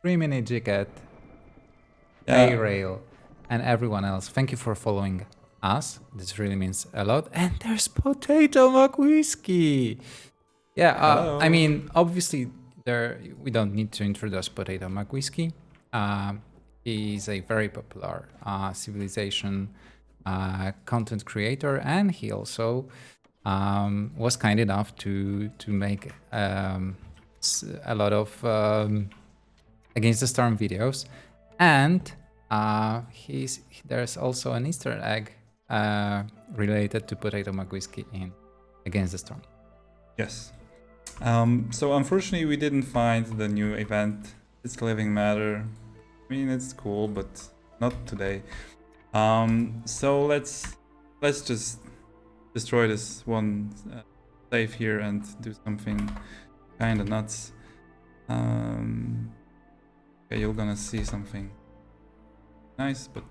3-Minute Jacket, A-Rail, and everyone else. Thank you for following us. This really means a lot. And there's Potato McWhiskey. Yeah, I mean, obviously we don't need to introduce Potato McWhiskey. He's a very popular civilization content creator, and he also was kind enough to make a lot of Against the Storm videos, and there's also an Easter egg related to Potato McWhiskey in Against the Storm. Yes. So unfortunately, we didn't find the new event. It's Living Matter. I mean, it's cool, but not today. So let's just destroy this one save here and do something kind of nuts. Okay, you're gonna see something nice, but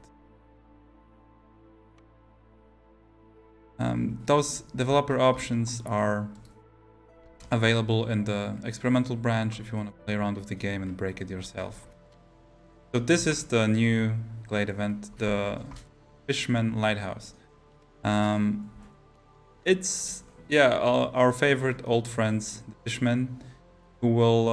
those developer options are available in the experimental branch if you want to play around with the game and break it yourself. So this is the new Glade event, the Fishman Lighthouse. It's our favorite old friends, the fishmen, who will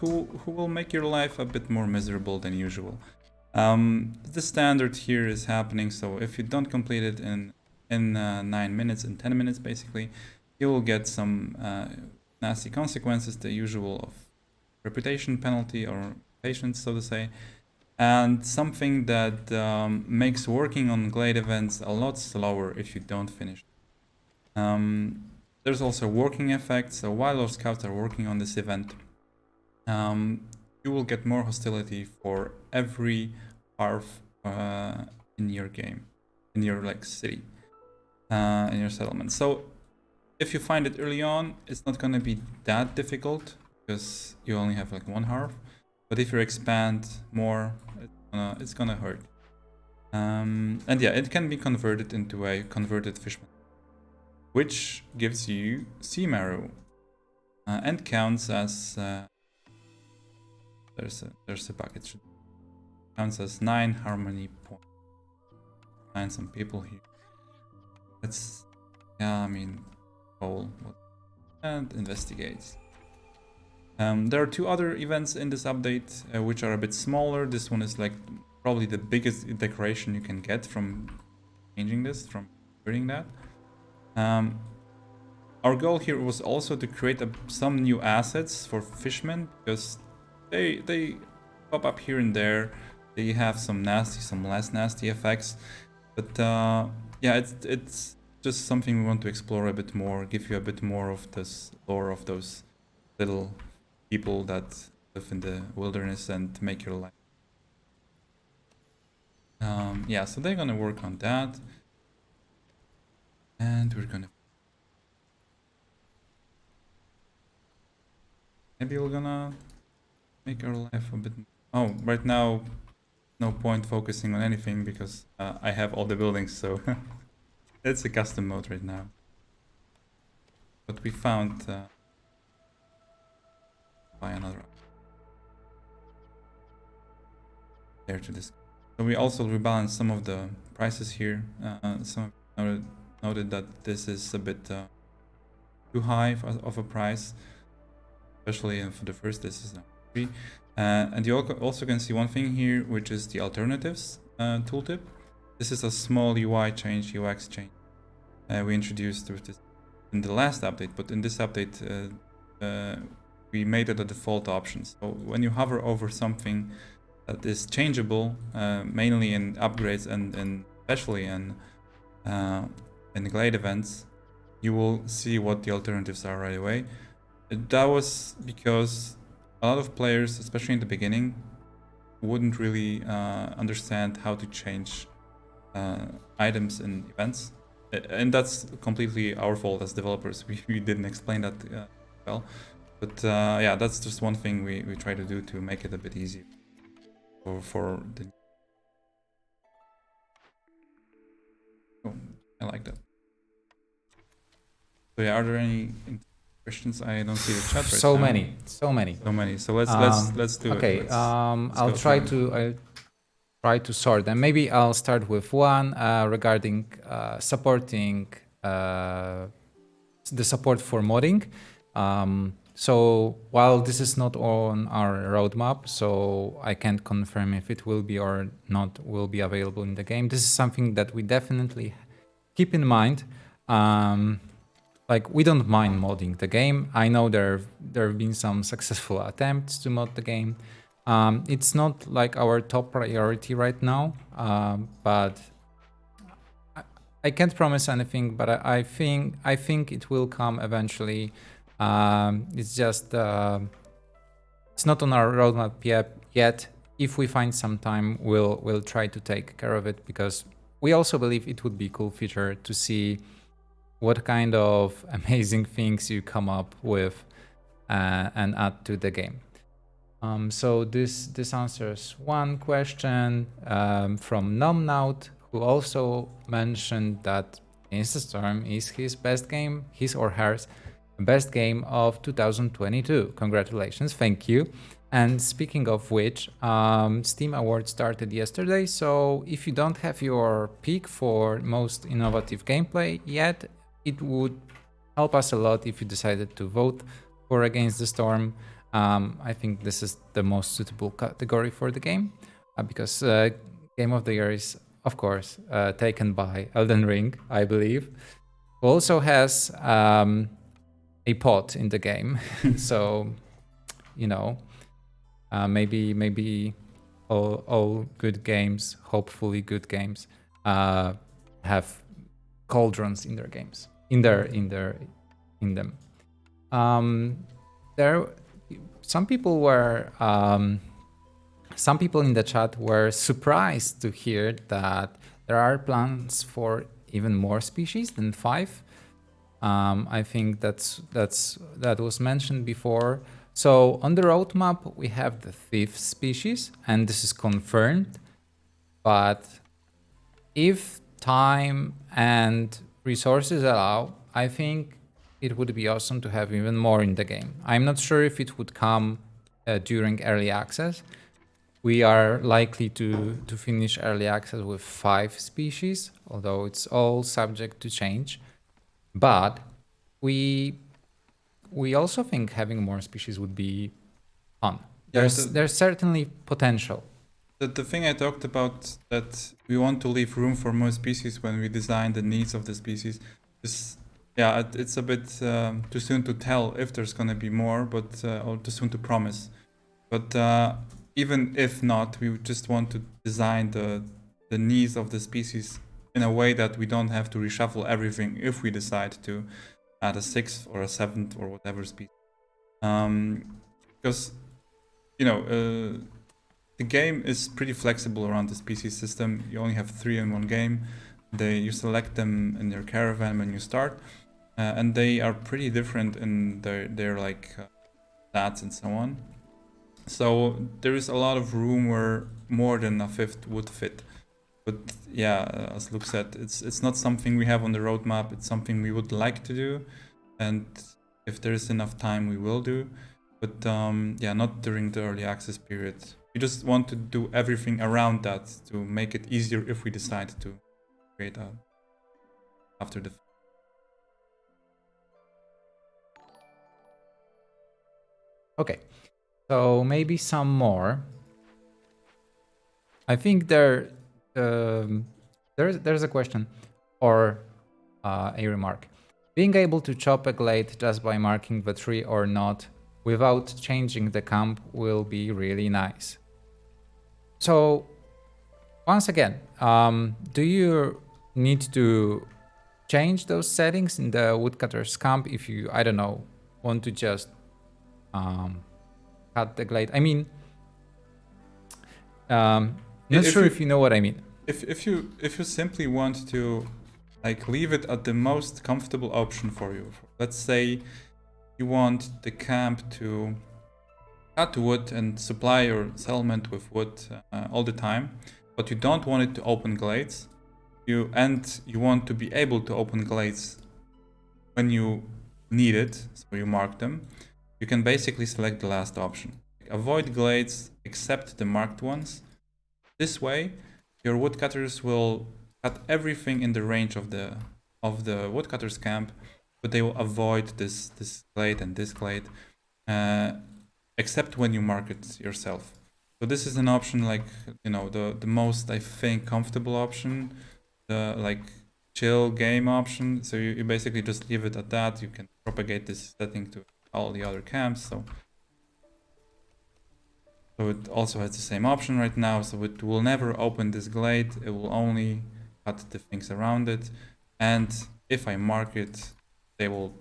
who will make your life a bit more miserable than usual. The standard here is happening, so if you don't complete it in 9 minutes, in 10 minutes basically, you will get some nasty consequences, the usual of reputation penalty or patience, so to say, and something that makes working on Glade events a lot slower if you don't finish. There's also working effects, so while our scouts are working on this event, you will get more hostility for every harf in your game, in your city, in your settlement. So if you find it early on, it's not gonna be that difficult because you only have one harf. But if you expand more, it's gonna hurt. And yeah, it can be converted into a converted fishman, which gives you sea marrow and counts as there's a bucket. Counts as 9 harmony points. Find some people here. Let's roll and investigate. There are 2 other events in this update which are a bit smaller. This one is probably the biggest decoration you can get from changing this, from doing that. Our goal here was also to create some new assets for fishmen, because they pop up here and there. They have some nasty, some less nasty effects, but it's just something we want to explore a bit more, give you a bit more of this lore of those little people that live in the wilderness and make your life. So they're gonna work on that, and we're gonna maybe we're gonna make our life a bit. Oh, right now, no point focusing on anything because I have all the buildings, so it's a custom mode right now. But we found by another there to this. So we also rebalanced some of the prices here. Some noted that this is a bit too high of a price, especially for the first. This is free. And you also can see one thing here, which is the alternatives tooltip. This is a small UI change, UX change we introduced with this in the last update, but in this update we made it a default option. So when you hover over something that is changeable, mainly in upgrades and especially in the Glade events, you will see what the alternatives are right away. That was because a lot of players, especially in the beginning, wouldn't really understand how to change items in events. And that's completely our fault as developers. We didn't explain that well. But that's just one thing we try to do to make it a bit easier for the... Oh, I like that. So yeah, are there any questions? I don't see the chat right so now. many. So let's do it. Okay, I'll try to sort them. Maybe I'll start with one regarding supporting the support for modding. So while this is not on our roadmap, so I can't confirm if it will be or not will be available in the game. This is something that we definitely keep in mind. Like, we don't mind modding the game. I know there have been some successful attempts to mod the game. It's not like our top priority right now, but I can't promise anything. But I think it will come eventually. It's just it's not on our roadmap yet. If we find some time, we'll try to take care of it, because we also believe it would be a cool feature to see what kind of amazing things you come up with and add to the game. So this answers one question from Nomnaut, who also mentioned that Instastorm is his or hers best game of 2022. Congratulations, thank you. And speaking of which, Steam Awards started yesterday, so if you don't have your pick for most innovative gameplay yet, it would help us a lot if you decided to vote for Against the Storm. I think this is the most suitable category for the game, because Game of the Year is, of course, taken by Elden Ring, I believe. Who also has a pot in the game, so you know, maybe all good games, hopefully good games, have cauldrons in their games, in them. There, some people in the chat were surprised to hear that there are plans for even more species than 5. I think that was mentioned before. So on the roadmap, we have the 5th species, and this is confirmed. But if time and resources allow, I think it would be awesome to have even more in the game. I'm not sure if it would come during early access. We are likely to finish early access with 5 species, although it's all subject to change. But we also think having more species would be fun. There's certainly potential. The thing I talked about, that we want to leave room for more species when we design the needs of the species, is, yeah, it's a bit too soon to tell if there's going to be more, but or too soon to promise. But even if not, we just want to design the needs of the species in a way that we don't have to reshuffle everything if we decide to add a 6th or a 7th or whatever species. Because, you know, the game is pretty flexible around the species system. You only have 3 in one game. You select them in your caravan when you start, and they are pretty different in their like stats and so on. So there is a lot of room where more than a 5th would fit. But yeah, as Luke said, it's not something we have on the roadmap. It's something we would like to do, and if there is enough time, we will do. But yeah, not during the early access period. We just want to do everything around that to make it easier if we decide to create after the. Okay, so maybe some more. I think there's a question or a remark. Being able to chop a glade just by marking the tree or not without changing the camp will be really nice. So once again, do you need to change those settings in the woodcutter's camp if you, I don't know, want to just cut the glade? I mean, not sure if you know what I mean. If you simply want to like leave it at the most comfortable option for you, let's say you want the camp to cut wood and supply your settlement with wood all the time, but you don't want it to open glades. You want to be able to open glades when you need it, so you mark them. You can basically select the last option. Avoid glades except the marked ones. This way, your woodcutters will cut everything in the range of the woodcutter's camp but they will avoid this glade and this glade, except when you market yourself. So this is an option, like, you know, the most, I think, comfortable option, the like chill game option. So you basically just leave it at that. You can propagate this setting to all the other camps. So it also has the same option right now. So it will never open this glade. It will only cut the things around it. And if I mark it, they will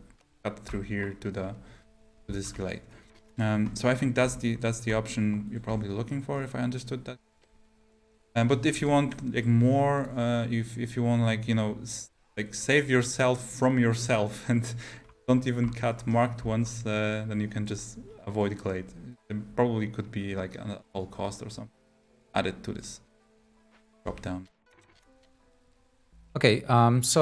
cut through here to this glade. So I think that's the option you're probably looking for, if I understood that. But if you want like more, if you want, like, you know, like save yourself from yourself and don't even cut marked ones, then you can just avoid glade. It probably could be like an all cost or something added to this drop down. Okay, so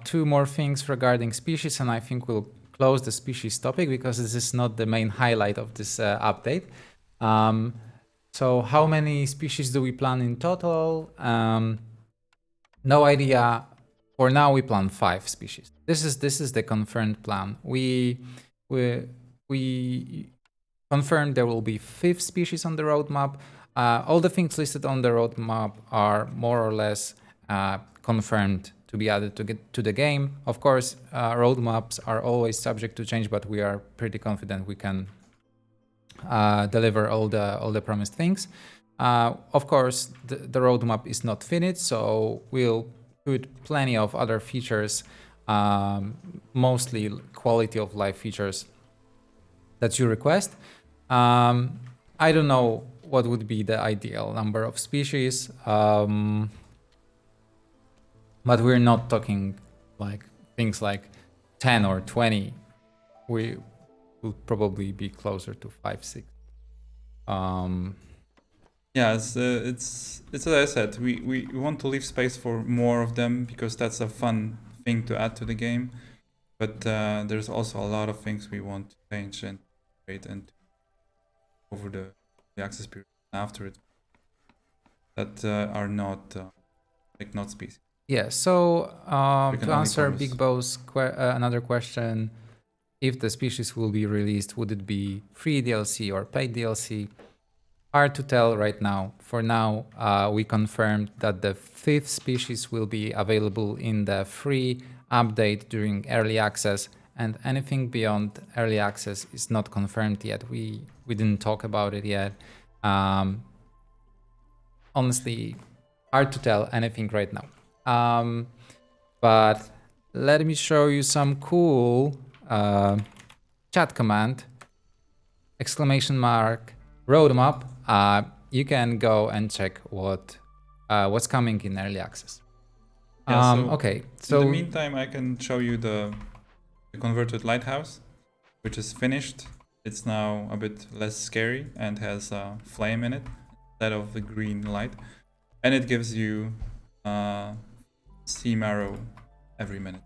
2 more things regarding species, and I think we'll close the species topic because this is not the main highlight of this update. So how many species do we plan in total? No idea. For now, we plan 5 species. This is the confirmed plan. We confirmed there will be 5th species on the roadmap. All the things listed on the roadmap are more or less confirmed to be added to the game. Of course, roadmaps are always subject to change, but we are pretty confident we can deliver all the promised things. Of course, the roadmap is not finished, so we'll put plenty of other features, mostly quality of life features that you request. I don't know what would be the ideal number of species, but we're not talking like things like 10 or 20. We will probably be closer to 5, 6. Yeah, it's as I said, we want to leave space for more of them because that's a fun thing to add to the game. But there's also a lot of things we want to change and create and over the access period after it that are not not species. Yeah, so We can to only answer promise. Big Bo's another question, if the species will be released, would it be free DLC or paid DLC? Hard to tell right now. For now, we confirmed that the 5th species will be available in the free update during early access, and anything beyond early access is not confirmed yet. We didn't talk about it yet. Honestly, hard to tell anything right now. But let me show you some cool chat command, exclamation mark, roadmap. You can go and check what's coming in early access. Yeah, Okay, so in the meantime, I can show you the converted Lighthouse, which is finished. It's now a bit less scary and has a flame in it instead of the green light, and it gives you steam arrow every minute.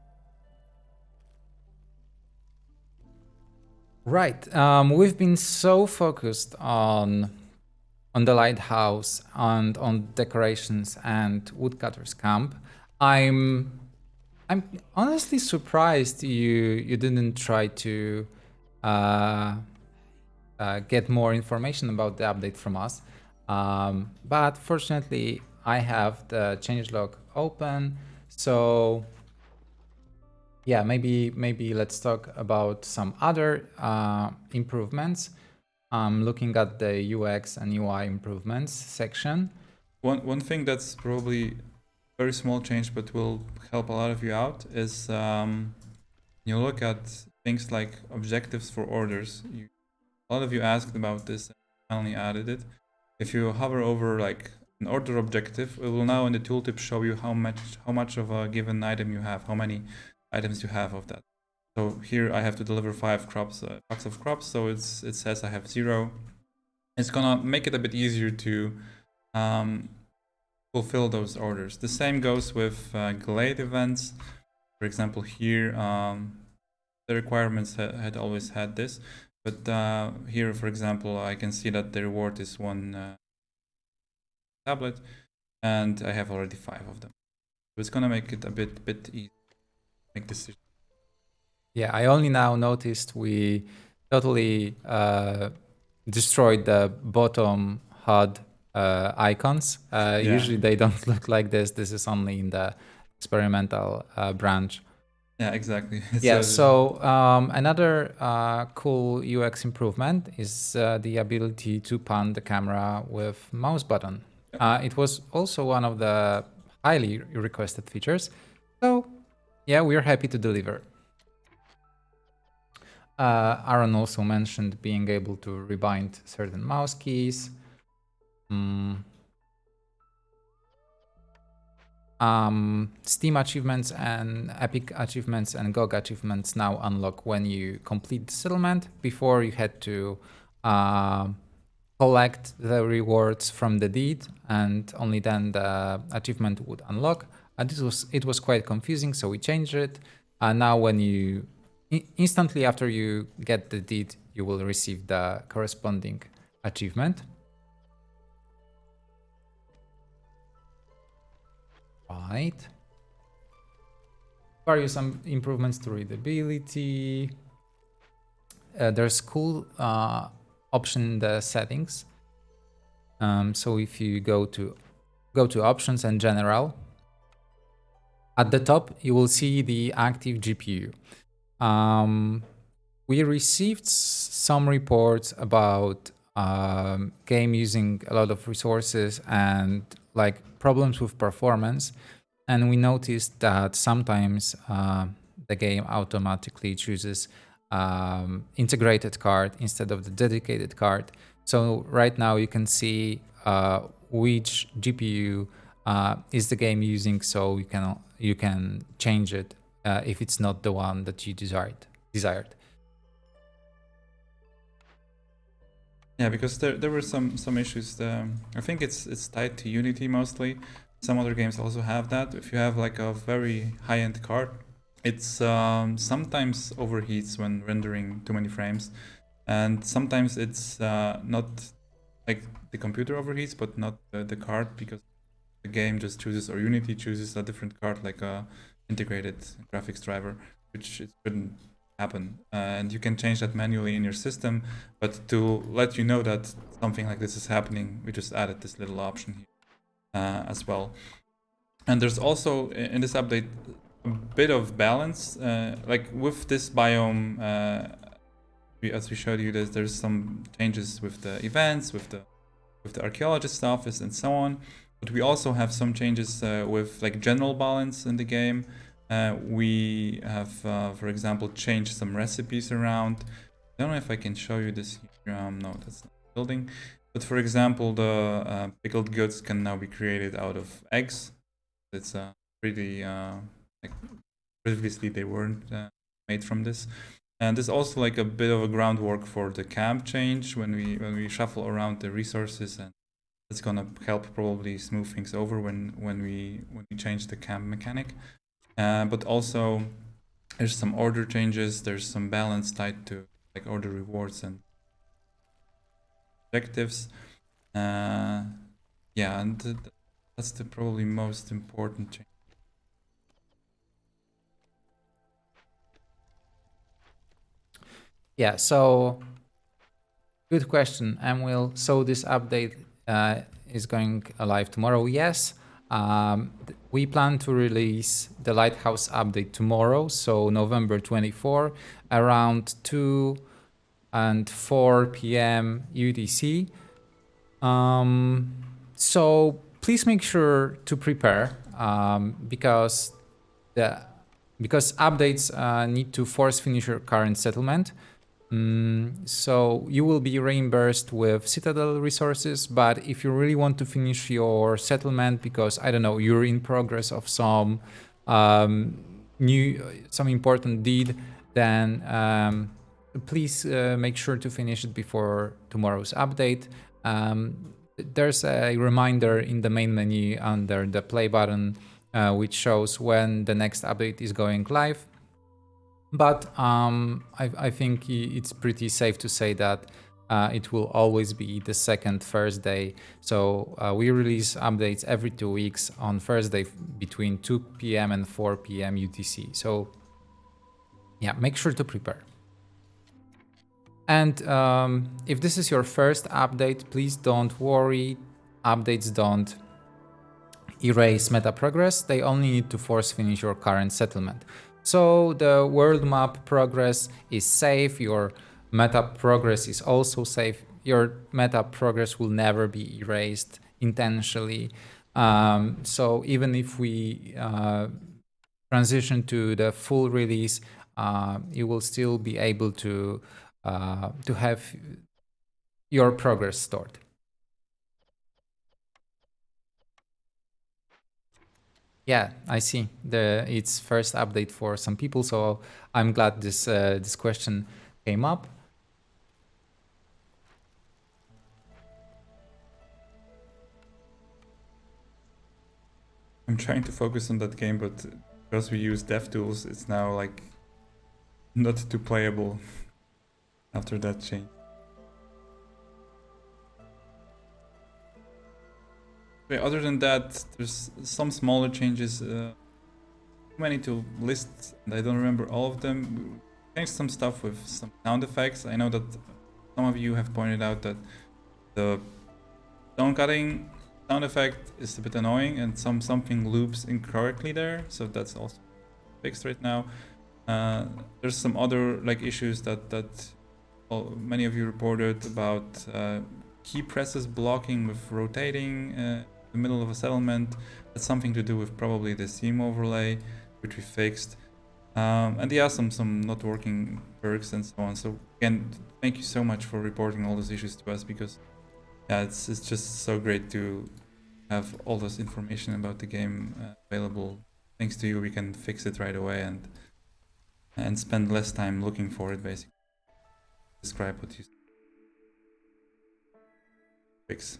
right, we've been so focused on the lighthouse and on decorations and woodcutters camp. I'm honestly surprised you didn't try to get more information about the update from us. But fortunately, I have the changelog open. So yeah, maybe let's talk about some other improvements. I'm looking at the UX and UI improvements section. One thing that's probably very small change but will help a lot of you out is you look at things like objectives for orders. A lot of you asked about this and finally added it. If you hover over like an order objective, it will now in the tooltip show you how much of a given item you have, how many items you have of that. So here I have to deliver 5 crops, packs of crops, so it says I have 0. It's gonna make it a bit easier to fulfill those orders. The same goes with Glade Events. For example, here the requirements had always had this, but here, for example, I can see that the reward is 1 tablet, and I have already 5 of them. So it's gonna make it a bit easy to make decisions. Yeah, I only now noticed we totally destroyed the bottom HUD icons. Usually they don't look like this. This is only in the experimental branch. Yeah, exactly. Yeah, so another cool UX improvement is the ability to pan the camera with mouse button. It was also one of the highly requested features. So yeah, we're happy to deliver. Aaron also mentioned being able to rebind certain mouse keys. Steam achievements and Epic achievements and GOG achievements now unlock when you complete the settlement. Before you had to collect the rewards from the deed, and only then the achievement would unlock. It was quite confusing, so we changed it. Now when you instantly after you get the deed, you will receive the corresponding achievement. Right. Various improvements to readability. There's cool option in the settings. So if you go to options and general, at the top you will see the active GPU. We received some reports about game using a lot of resources and like problems with performance, and we noticed that sometimes the game automatically chooses integrated card instead of the dedicated card. So right now you can see which GPU is the game using, so you can change it if it's not the one that you desired. Yeah, because there were some issues. I think it's tied to Unity mostly. Some other games also have that. If you have like a very high-end card, it's sometimes overheats when rendering too many frames, and sometimes it's not like the computer overheats, but not the card, because the game just chooses, or Unity chooses a different card, like a integrated graphics driver, which it shouldn't happen. And you can change that manually in your system, but to let you know that something like this is happening, we just added this little option here as well. And there's also in this update a bit of balance, like with this biome, as we showed you, there's some changes with the events, with the archaeologist office and so on. But we also have some changes with like general balance in the game. We have, for example, changed some recipes around. I don't know if I can show you this here. No, that's not building. But for example, the pickled goods can now be created out of eggs. It's pretty like previously they weren't made from this. And there's also like a bit of a groundwork for the camp change when we shuffle around the resources, and it's gonna help probably smooth things over when we change the camp mechanic. But also there's some order changes. There's some balance tied to like order rewards and objectives. Yeah, and that's the probably most important change. Yeah, so good question, Emil. So this update is going live tomorrow. Yes, we plan to release the Lighthouse update tomorrow, so November 24, around 2 and 4 p.m. UTC. So please make sure to prepare because updates need to force finish your current settlement. So you will be reimbursed with Citadel resources, but if you really want to finish your settlement because, I don't know, you're in progress of some important deed, then please make sure to finish it before tomorrow's update. There's a reminder in the main menu under the play button which shows when the next update is going live. But I think it's pretty safe to say that it will always be the second Thursday. So we release updates every 2 weeks on Thursday between 2 p.m. and 4 p.m. UTC. So yeah, make sure to prepare. And if this is your first update, please don't worry. Updates don't erase meta progress. They only need to force finish your current settlement. So the world map progress is safe. Your meta progress is also safe. Your meta progress will never be erased intentionally. So even if we transition to the full release, you will still be able to have your progress stored. Yeah, I see. It's first update for some people, so I'm glad this question came up. I'm trying to focus on that game, but because we use dev tools, it's now like not too playable after that change. But other than that, there's some smaller changes. Too many to list, and I don't remember all of them. We changed some stuff with some sound effects. I know that some of you have pointed out that the stone cutting sound effect is a bit annoying, and something loops incorrectly there. So that's also fixed right now. There's some other like issues that many of you reported about key presses blocking with rotating in the middle of a settlement. That's something to do with probably the seam overlay, which we fixed. And yeah, some not working perks and so on. So again, thank you so much for reporting all those issues to us, because yeah, it's just so great to have all this information about the game available. Thanks to you, we can fix it right away and spend less time looking for it, basically. Describe what you fix.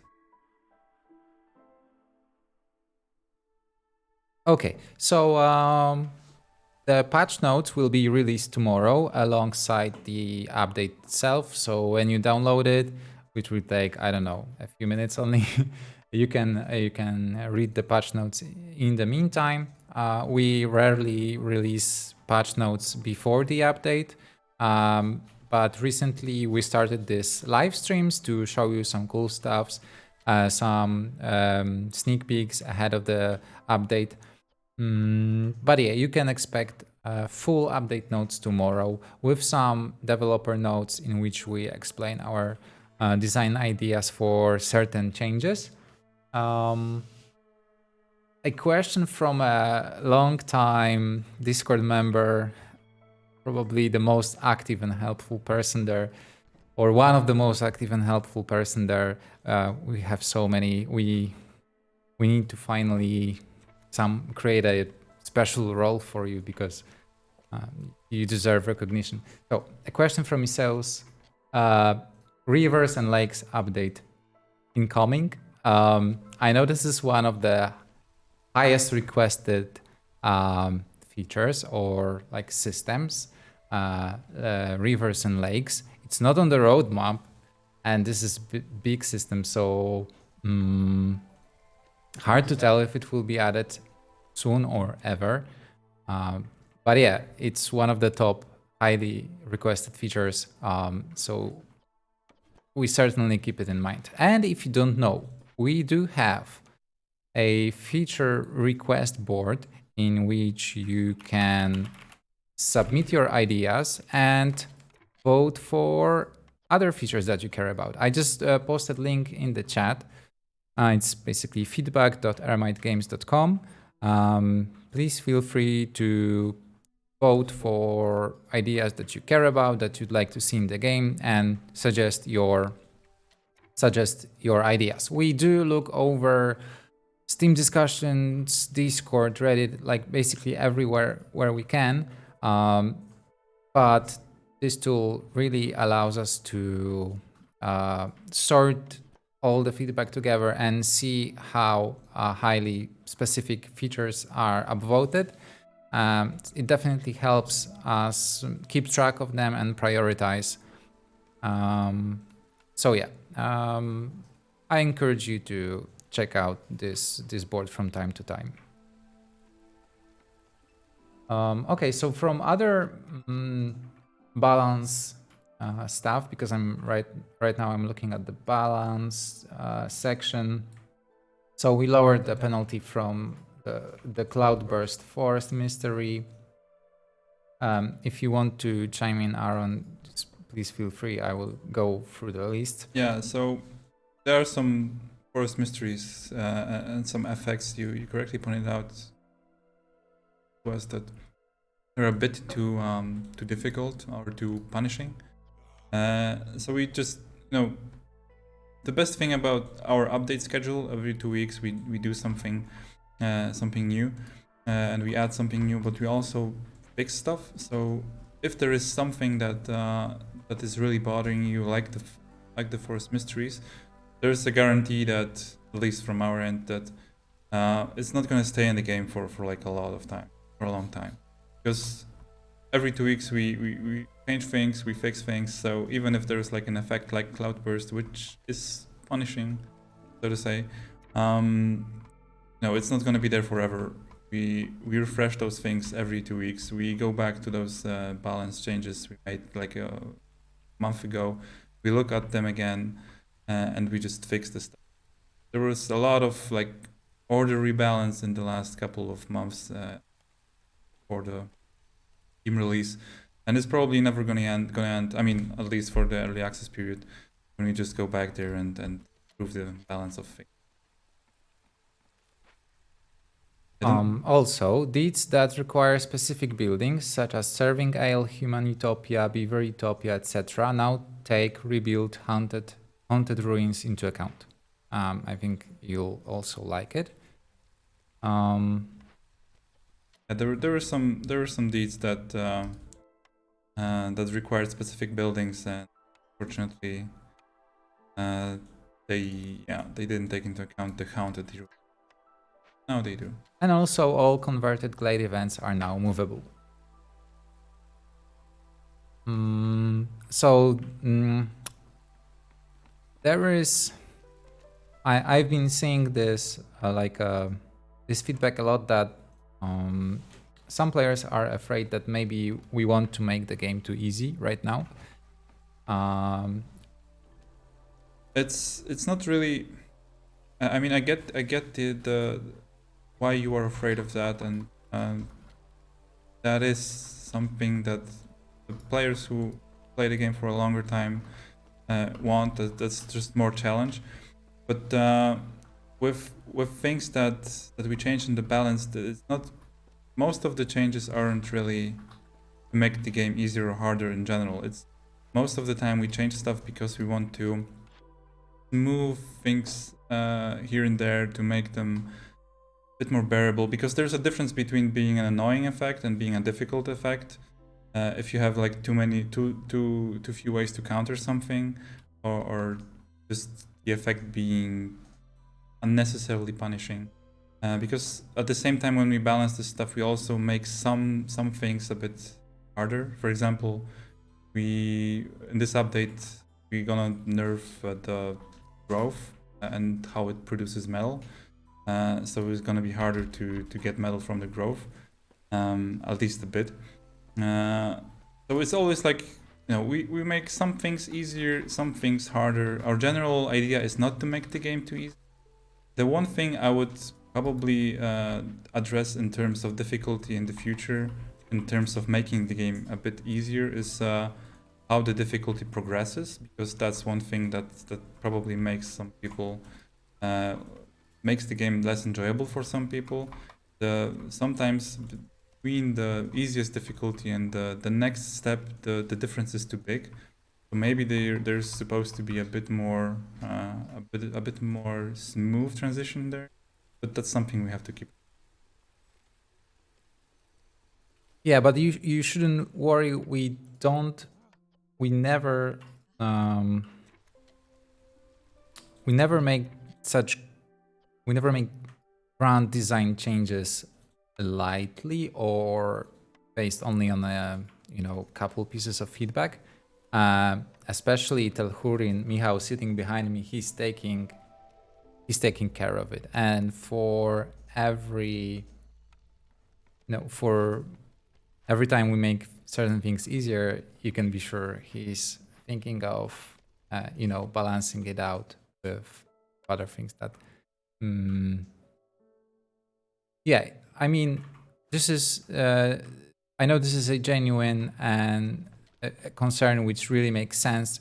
Okay, so the patch notes will be released tomorrow alongside the update itself. So when you download it, which will take, I don't know, a few minutes only, you can read the patch notes in the meantime. We rarely release patch notes before the update, but recently we started this live streams to show you some cool stuffs, some sneak peeks ahead of the update. But yeah, you can expect full update notes tomorrow with some developer notes in which we explain our design ideas for certain changes. A question from a long time Discord member, probably the most active and helpful person there, or one of the most active and helpful person there. We have so many. We need to finally create a special role for you, because you deserve recognition. So a question from Iseus: rivers and lakes update incoming. I know this is one of the highest requested features or like systems, rivers and lakes. It's not on the roadmap, and this is big system, so hard to tell if it will be added soon or ever. But yeah, it's one of the top highly requested features. So we certainly keep it in mind. And if you don't know, we do have a feature request board in which you can submit your ideas and vote for other features that you care about. I just posted a link in the chat. It's basically feedback.ermitegames.com. Please feel free to vote for ideas that you care about, that you'd like to see in the game, and suggest your ideas. We do look over Steam discussions, Discord, Reddit, like basically everywhere where we can. But this tool really allows us to sort all the feedback together and see how highly specific features are upvoted. It definitely helps us keep track of them and prioritize. So yeah, I encourage you to check out this board from time to time. Okay, so from other balance stuff, because I'm right now I'm looking at the balance section. So we lowered the penalty from the Cloudburst Forest Mystery. If you want to chime in, Aaron, just please feel free. I will go through the list. Yeah, so there are some forest mysteries and some effects you correctly pointed out was that they're a bit too difficult or too punishing. So we just, the best thing about our update schedule, every 2 weeks we do something new, and we add something new, but we also fix stuff. So if there is something that is really bothering you, like the forest mysteries, there's a guarantee that, at least from our end, that it's not going to stay in the game for like a long time, because every 2 weeks we change things, we fix things. So even if there's like an effect like Cloudburst, which is punishing, so to say, no, it's not going to be there forever. We refresh those things every 2 weeks. We go back to those balance changes we made like a month ago. We look at them again, and we just fix the stuff. There was a lot of like order rebalance in the last couple of months for the team release, and it's probably never gonna end. I mean, at least for the early access period, when we just go back there and improve the balance of things. Also, deeds that require specific buildings, such as Serving Ale, Human Utopia, Beaver Utopia, etc., now take rebuild haunted ruins into account. I think you'll also like it. There were some deeds that that required specific buildings, and fortunately, they didn't take into account the haunted ruins. Now they do. And also, all converted Glade events are now movable. There is. I've been seeing this this feedback a lot, that some players are afraid that maybe we want to make the game too easy right now. It's not really. I mean, I get the why you are afraid of that, and that is something that the players who play the game for a longer time want. That's just more challenge. But with things that we change in the balance, it's not. Most of the changes aren't really to make the game easier or harder in general. It's most of the time we change stuff because we want to move things here and there to make them a bit more bearable, because there's a difference between being an annoying effect and being a difficult effect. If you have like too few ways to counter something, or just the effect being unnecessarily punishing. Because at the same time, when we balance this stuff, we also make some things a bit harder. For example, in this update we're gonna nerf the growth and how it produces metal. So it's gonna be harder to get metal from the growth, at least a bit. So it's always like, we make some things easier, some things harder. Our general idea is not to make the game too easy. The one thing I would probably address in terms of difficulty in the future, in terms of making the game a bit easier, is how the difficulty progresses, because that's one thing that probably makes some people makes the game less enjoyable for some people. Sometimes between the easiest difficulty and the next step, the difference is too big. So maybe there's supposed to be a bit more smooth transition there, but that's something we have to keep. Yeah, but you shouldn't worry. We never make grand design changes lightly or based only on a couple pieces of feedback. Especially Telhurin, Michał sitting behind me, he's taking care of it. And for every for every time we make certain things easier, you can be sure he's thinking of, balancing it out with other things that, yeah, I mean, this is, I know this is a genuine and a concern which really makes sense.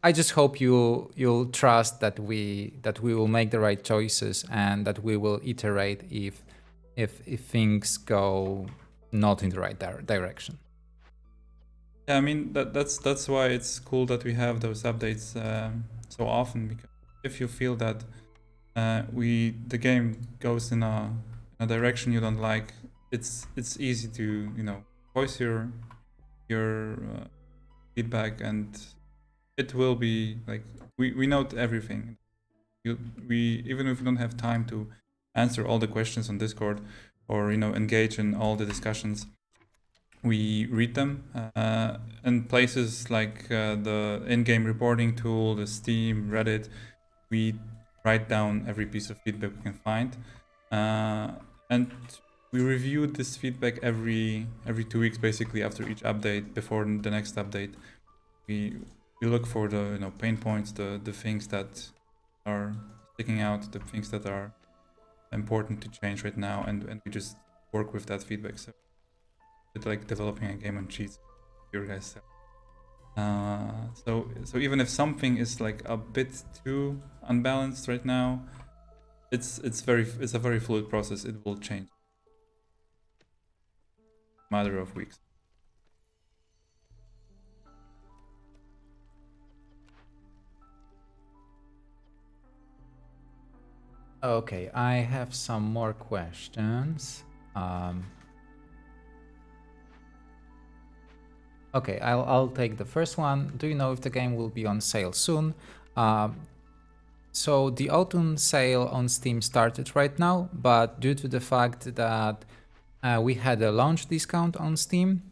I just hope you'll trust that we will make the right choices and that we will iterate if things go not in the right direction. Yeah, I mean that's why it's cool that we have those updates so often, because if you feel that the game goes in a direction you don't like, it's easy to voice your feedback, and it will be like we note everything. We even if we don't have time to answer all the questions on Discord or engage in all the discussions, we read them, and places like the in-game reporting tool, the Steam, Reddit, we write down every piece of feedback we can find, and we review this feedback every 2 weeks, basically after each update. Before the next update, we look for the pain points, the things that are sticking out, the things that are important to change right now, and we just work with that feedback. So it's like developing a game on cheats, your guys said. So even if something is like a bit too unbalanced right now, it's a very fluid process. It will change in a matter of weeks. Okay, I have some more questions. Okay, I'll take the first one. Do you know if the game will be on sale soon? So the autumn sale on Steam started right now, but due to the fact that we had a launch discount on Steam,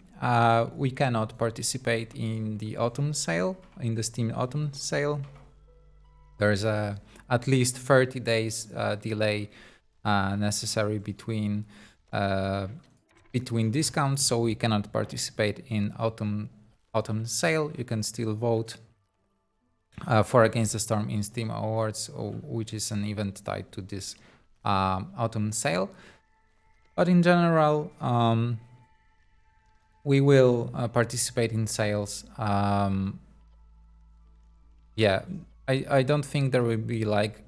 we cannot participate in the autumn sale, in the Steam autumn sale. There's a at least 30 days delay necessary between discounts, so we cannot participate in autumn sale. You can still vote for Against the Storm in Steam Awards, which is an event tied to this autumn sale. But in general, we will participate in sales. Yeah, I don't think there will be like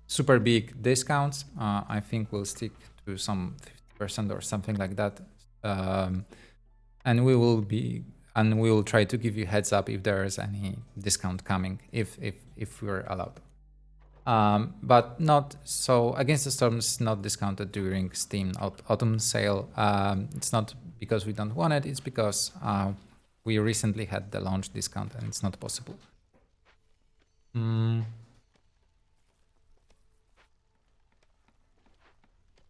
super big discounts. I think we'll stick to some 50% or something like that. And we will try to give you heads up if there is any discount coming, if we're allowed. But not so. Against the Storm is not discounted during Steam autumn sale. It's not because we don't want it. It's because we recently had the launch discount and it's not possible.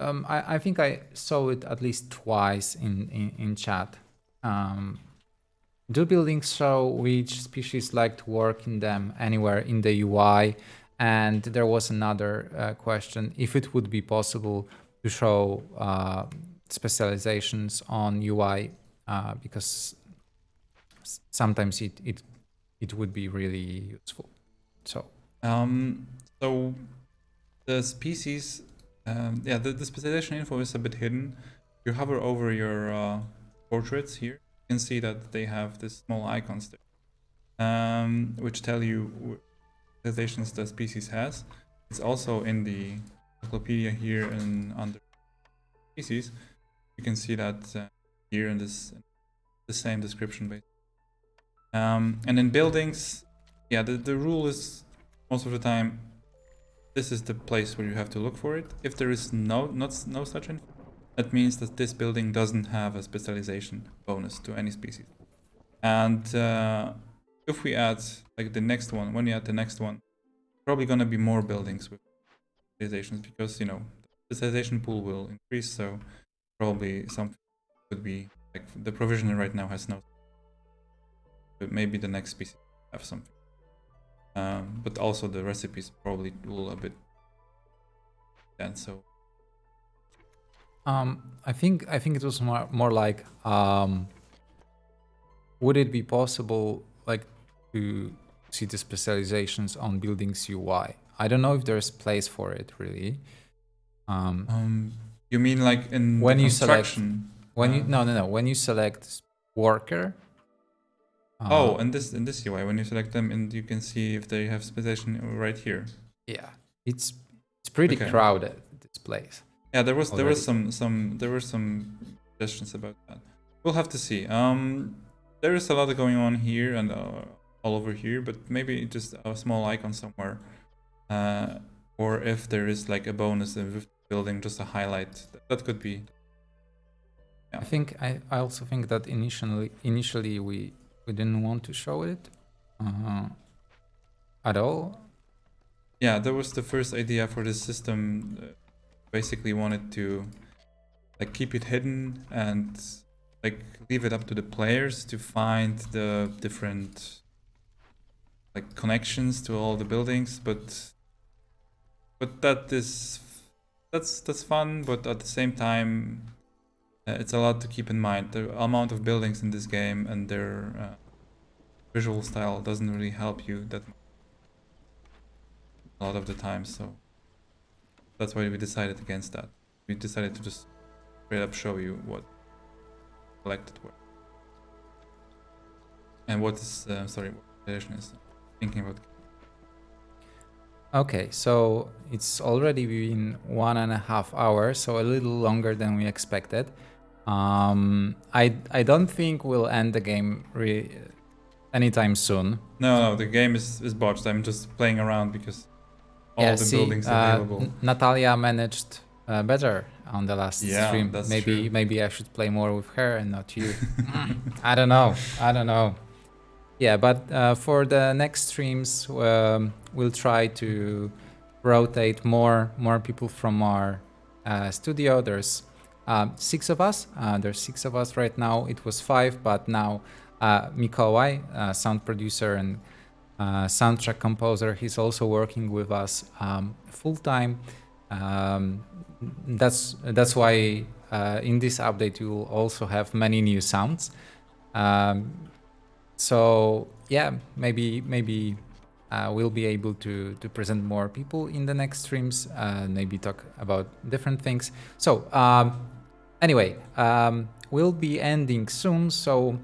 I think I saw it at least twice in chat. Do buildings show which species like to work in them anywhere in the UI? And there was another question, if it would be possible to show specializations on UI, because sometimes it would be really useful. So the species, the specialization info is a bit hidden. You hover over your portraits here, you can see that they have this small icons there, which tell you what specializations the species has. It's also in the encyclopedia here and under species. You can see that here in the same description basically. And in buildings, the rule is most of the time this is the place where you have to look for it. If there is no such info, that means that this building doesn't have a specialization bonus to any species. And if we add like the next one, when you add the next one, probably gonna be more buildings with specializations, because the specialization pool will increase. So probably something could be like the provisioner right now has no. But maybe the next species have something. But also the recipes probably will a bit. And so I think it was more like would it be possible like to see the specializations on buildings UI? I don't know if there's place for it really. You mean like in When the you select construction? when you no when you select worker. Oh, in this UI, when you select them, and you can see if they have specialization right here. Yeah, it's pretty Okay. crowded, this place. Yeah, there was Already. some suggestions about that. We'll have to see. There is a lot going on here and all over here, but maybe just a small icon somewhere, or if there is like a bonus with building, just a highlight. That could be. Yeah. I also think that initially we didn't want to show it at all. Yeah, that was the first idea for this system. Basically wanted to like keep it hidden and like leave it up to the players to find the different like connections to all the buildings, but that's fun, but at the same time it's a lot to keep in mind. The amount of buildings in this game and their visual style doesn't really help you that much a lot of the time, so that's why we decided against that. We decided to just straight up show you what collected were. And what is, sorry, what edition is thinking about. Okay, so it's already been 1.5 hours, so a little longer than we expected. I don't think we'll end the game anytime soon. No, the game is botched. I'm just playing around because all the buildings available. Natalia managed better on the last stream. That's maybe true. maybe I should play more with her and not you. I don't know. Yeah, but for the next streams, we'll try to rotate more people from our studio. There's 6 of us. There's 6 of us right now. It was 5, but now Mikołaj, sound producer and soundtrack composer, he's also working with us full time. That's why in this update you will also have many new sounds. So yeah, maybe we'll be able to present more people in the next streams, maybe talk about different things. So anyway, we'll be ending soon, so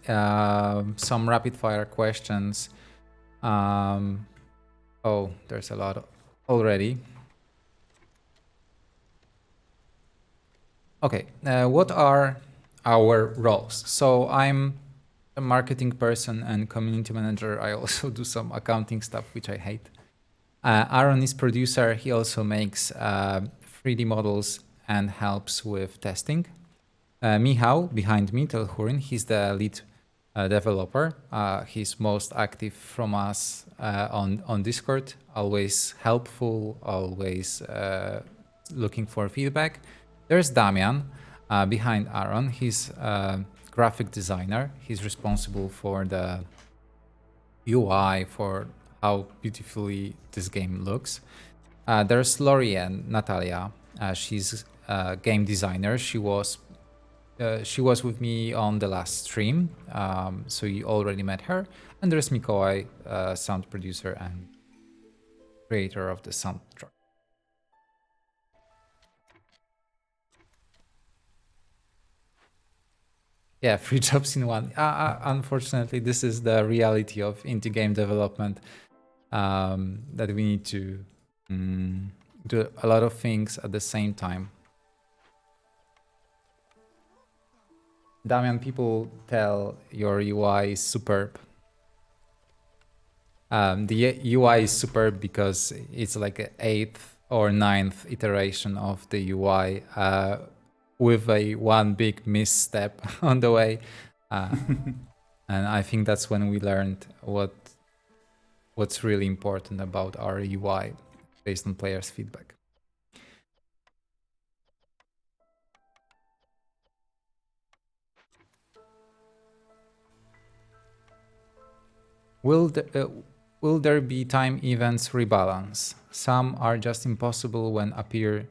some rapid fire questions. Oh, there's a lot already. Okay, what are our roles? So I'm a marketing person and community manager. I also do some accounting stuff, which I hate. Aaron is producer. He also makes 3D models and helps with testing. Michał, behind me, Telhurin, he's the lead developer. He's most active from us on Discord, always helpful, always looking for feedback. There's Damian behind Aaron. He's graphic designer. He's responsible for the UI, for how beautifully this game looks. There's Lorian, Natalia. She's a game designer. She was with me on the last stream, so you already met her. And there's Mikołaj, sound producer and creator of the soundtrack. Yeah, 3 jobs in one. Unfortunately, this is the reality of indie game development, that we need to do a lot of things at the same time. Damian, people tell your UI is superb. The UI is superb because it's like an 8th or 9th iteration of the UI, with one big misstep on the way, and I think that's when we learned what's really important about our UI based on players' feedback. Will there be time events rebalance? Some are just impossible when appear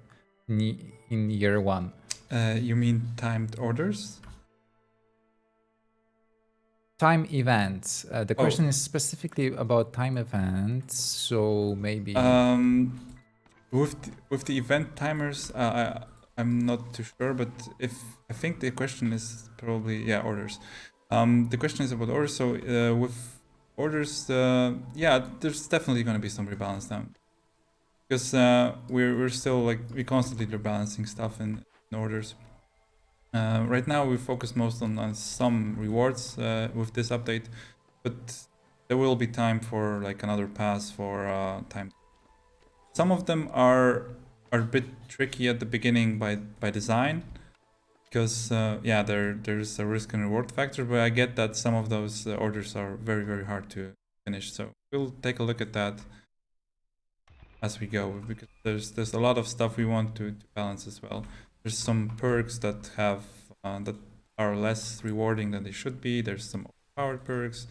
in year one. You mean timed orders? Time events. The question is specifically about time events, so maybe. With the event timers, I'm not too sure, but I think the question is probably orders. The question is about orders. So with orders, there's definitely going to be some rebalance down, because we're still we constantly rebalancing stuff in orders. Right now we focus most on some rewards with this update, but there will be time for another pass for time. Some of them are a bit tricky at the beginning by design, because there's a risk and reward factor, but I get that some of those orders are very, very hard to finish. So we'll take a look at that as we go, because there's a lot of stuff we want to balance as well. There's some perks that have that are less rewarding than they should be. There's some overpowered perks.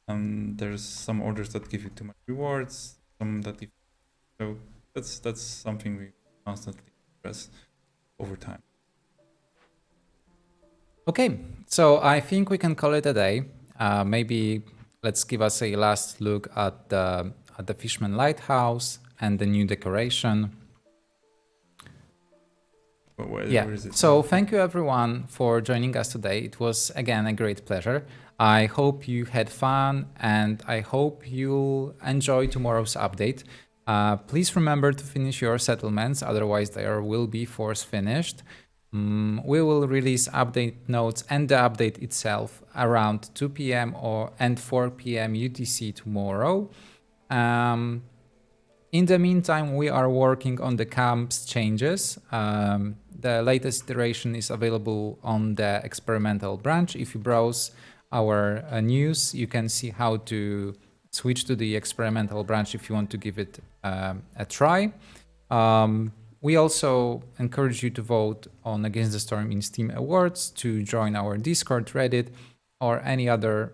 There's some orders that give you too much rewards. Some that give. So that's something we constantly address over time. Okay, so I think we can call it a day. Maybe let's give us a last look at the Fishman Lighthouse and the new decoration. Where is it? So thank you everyone for joining us today. It was again a great pleasure. I hope you had fun and I hope you'll enjoy tomorrow's update. Please remember to finish your settlements, otherwise they will be force finished. We will release update notes and the update itself around 2 p.m. and 4 p.m. UTC tomorrow. In the meantime, we are working on the camps changes. The latest iteration is available on the experimental branch. If you browse our news, you can see how to switch to the experimental branch if you want to give it a try. We also encourage you to vote on Against the Storm in Steam Awards, to join our Discord, Reddit, or any other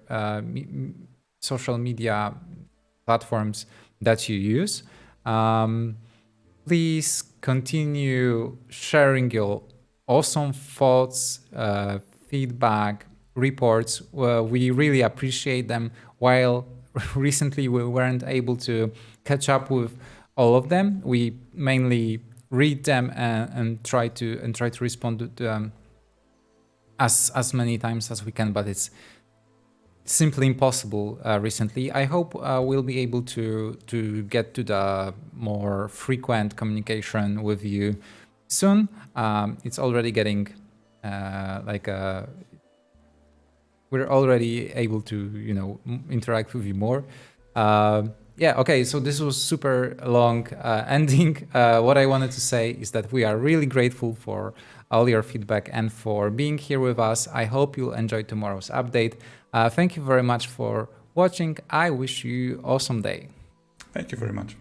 social media platforms that you use. Please continue sharing your awesome thoughts, feedback, reports. We really appreciate them. While recently we weren't able to catch up with all of them, we mainly read them and try to respond to them as many times as we can, but it's simply impossible recently. I hope we'll be able to get to the more frequent communication with you soon. It's already getting we're already able to interact with you more. Okay, so this was super long ending. What I wanted to say is that we are really grateful for all your feedback and for being here with us. I hope you'll enjoy tomorrow's update. Thank you very much for watching. I wish you an awesome day. Thank you very much.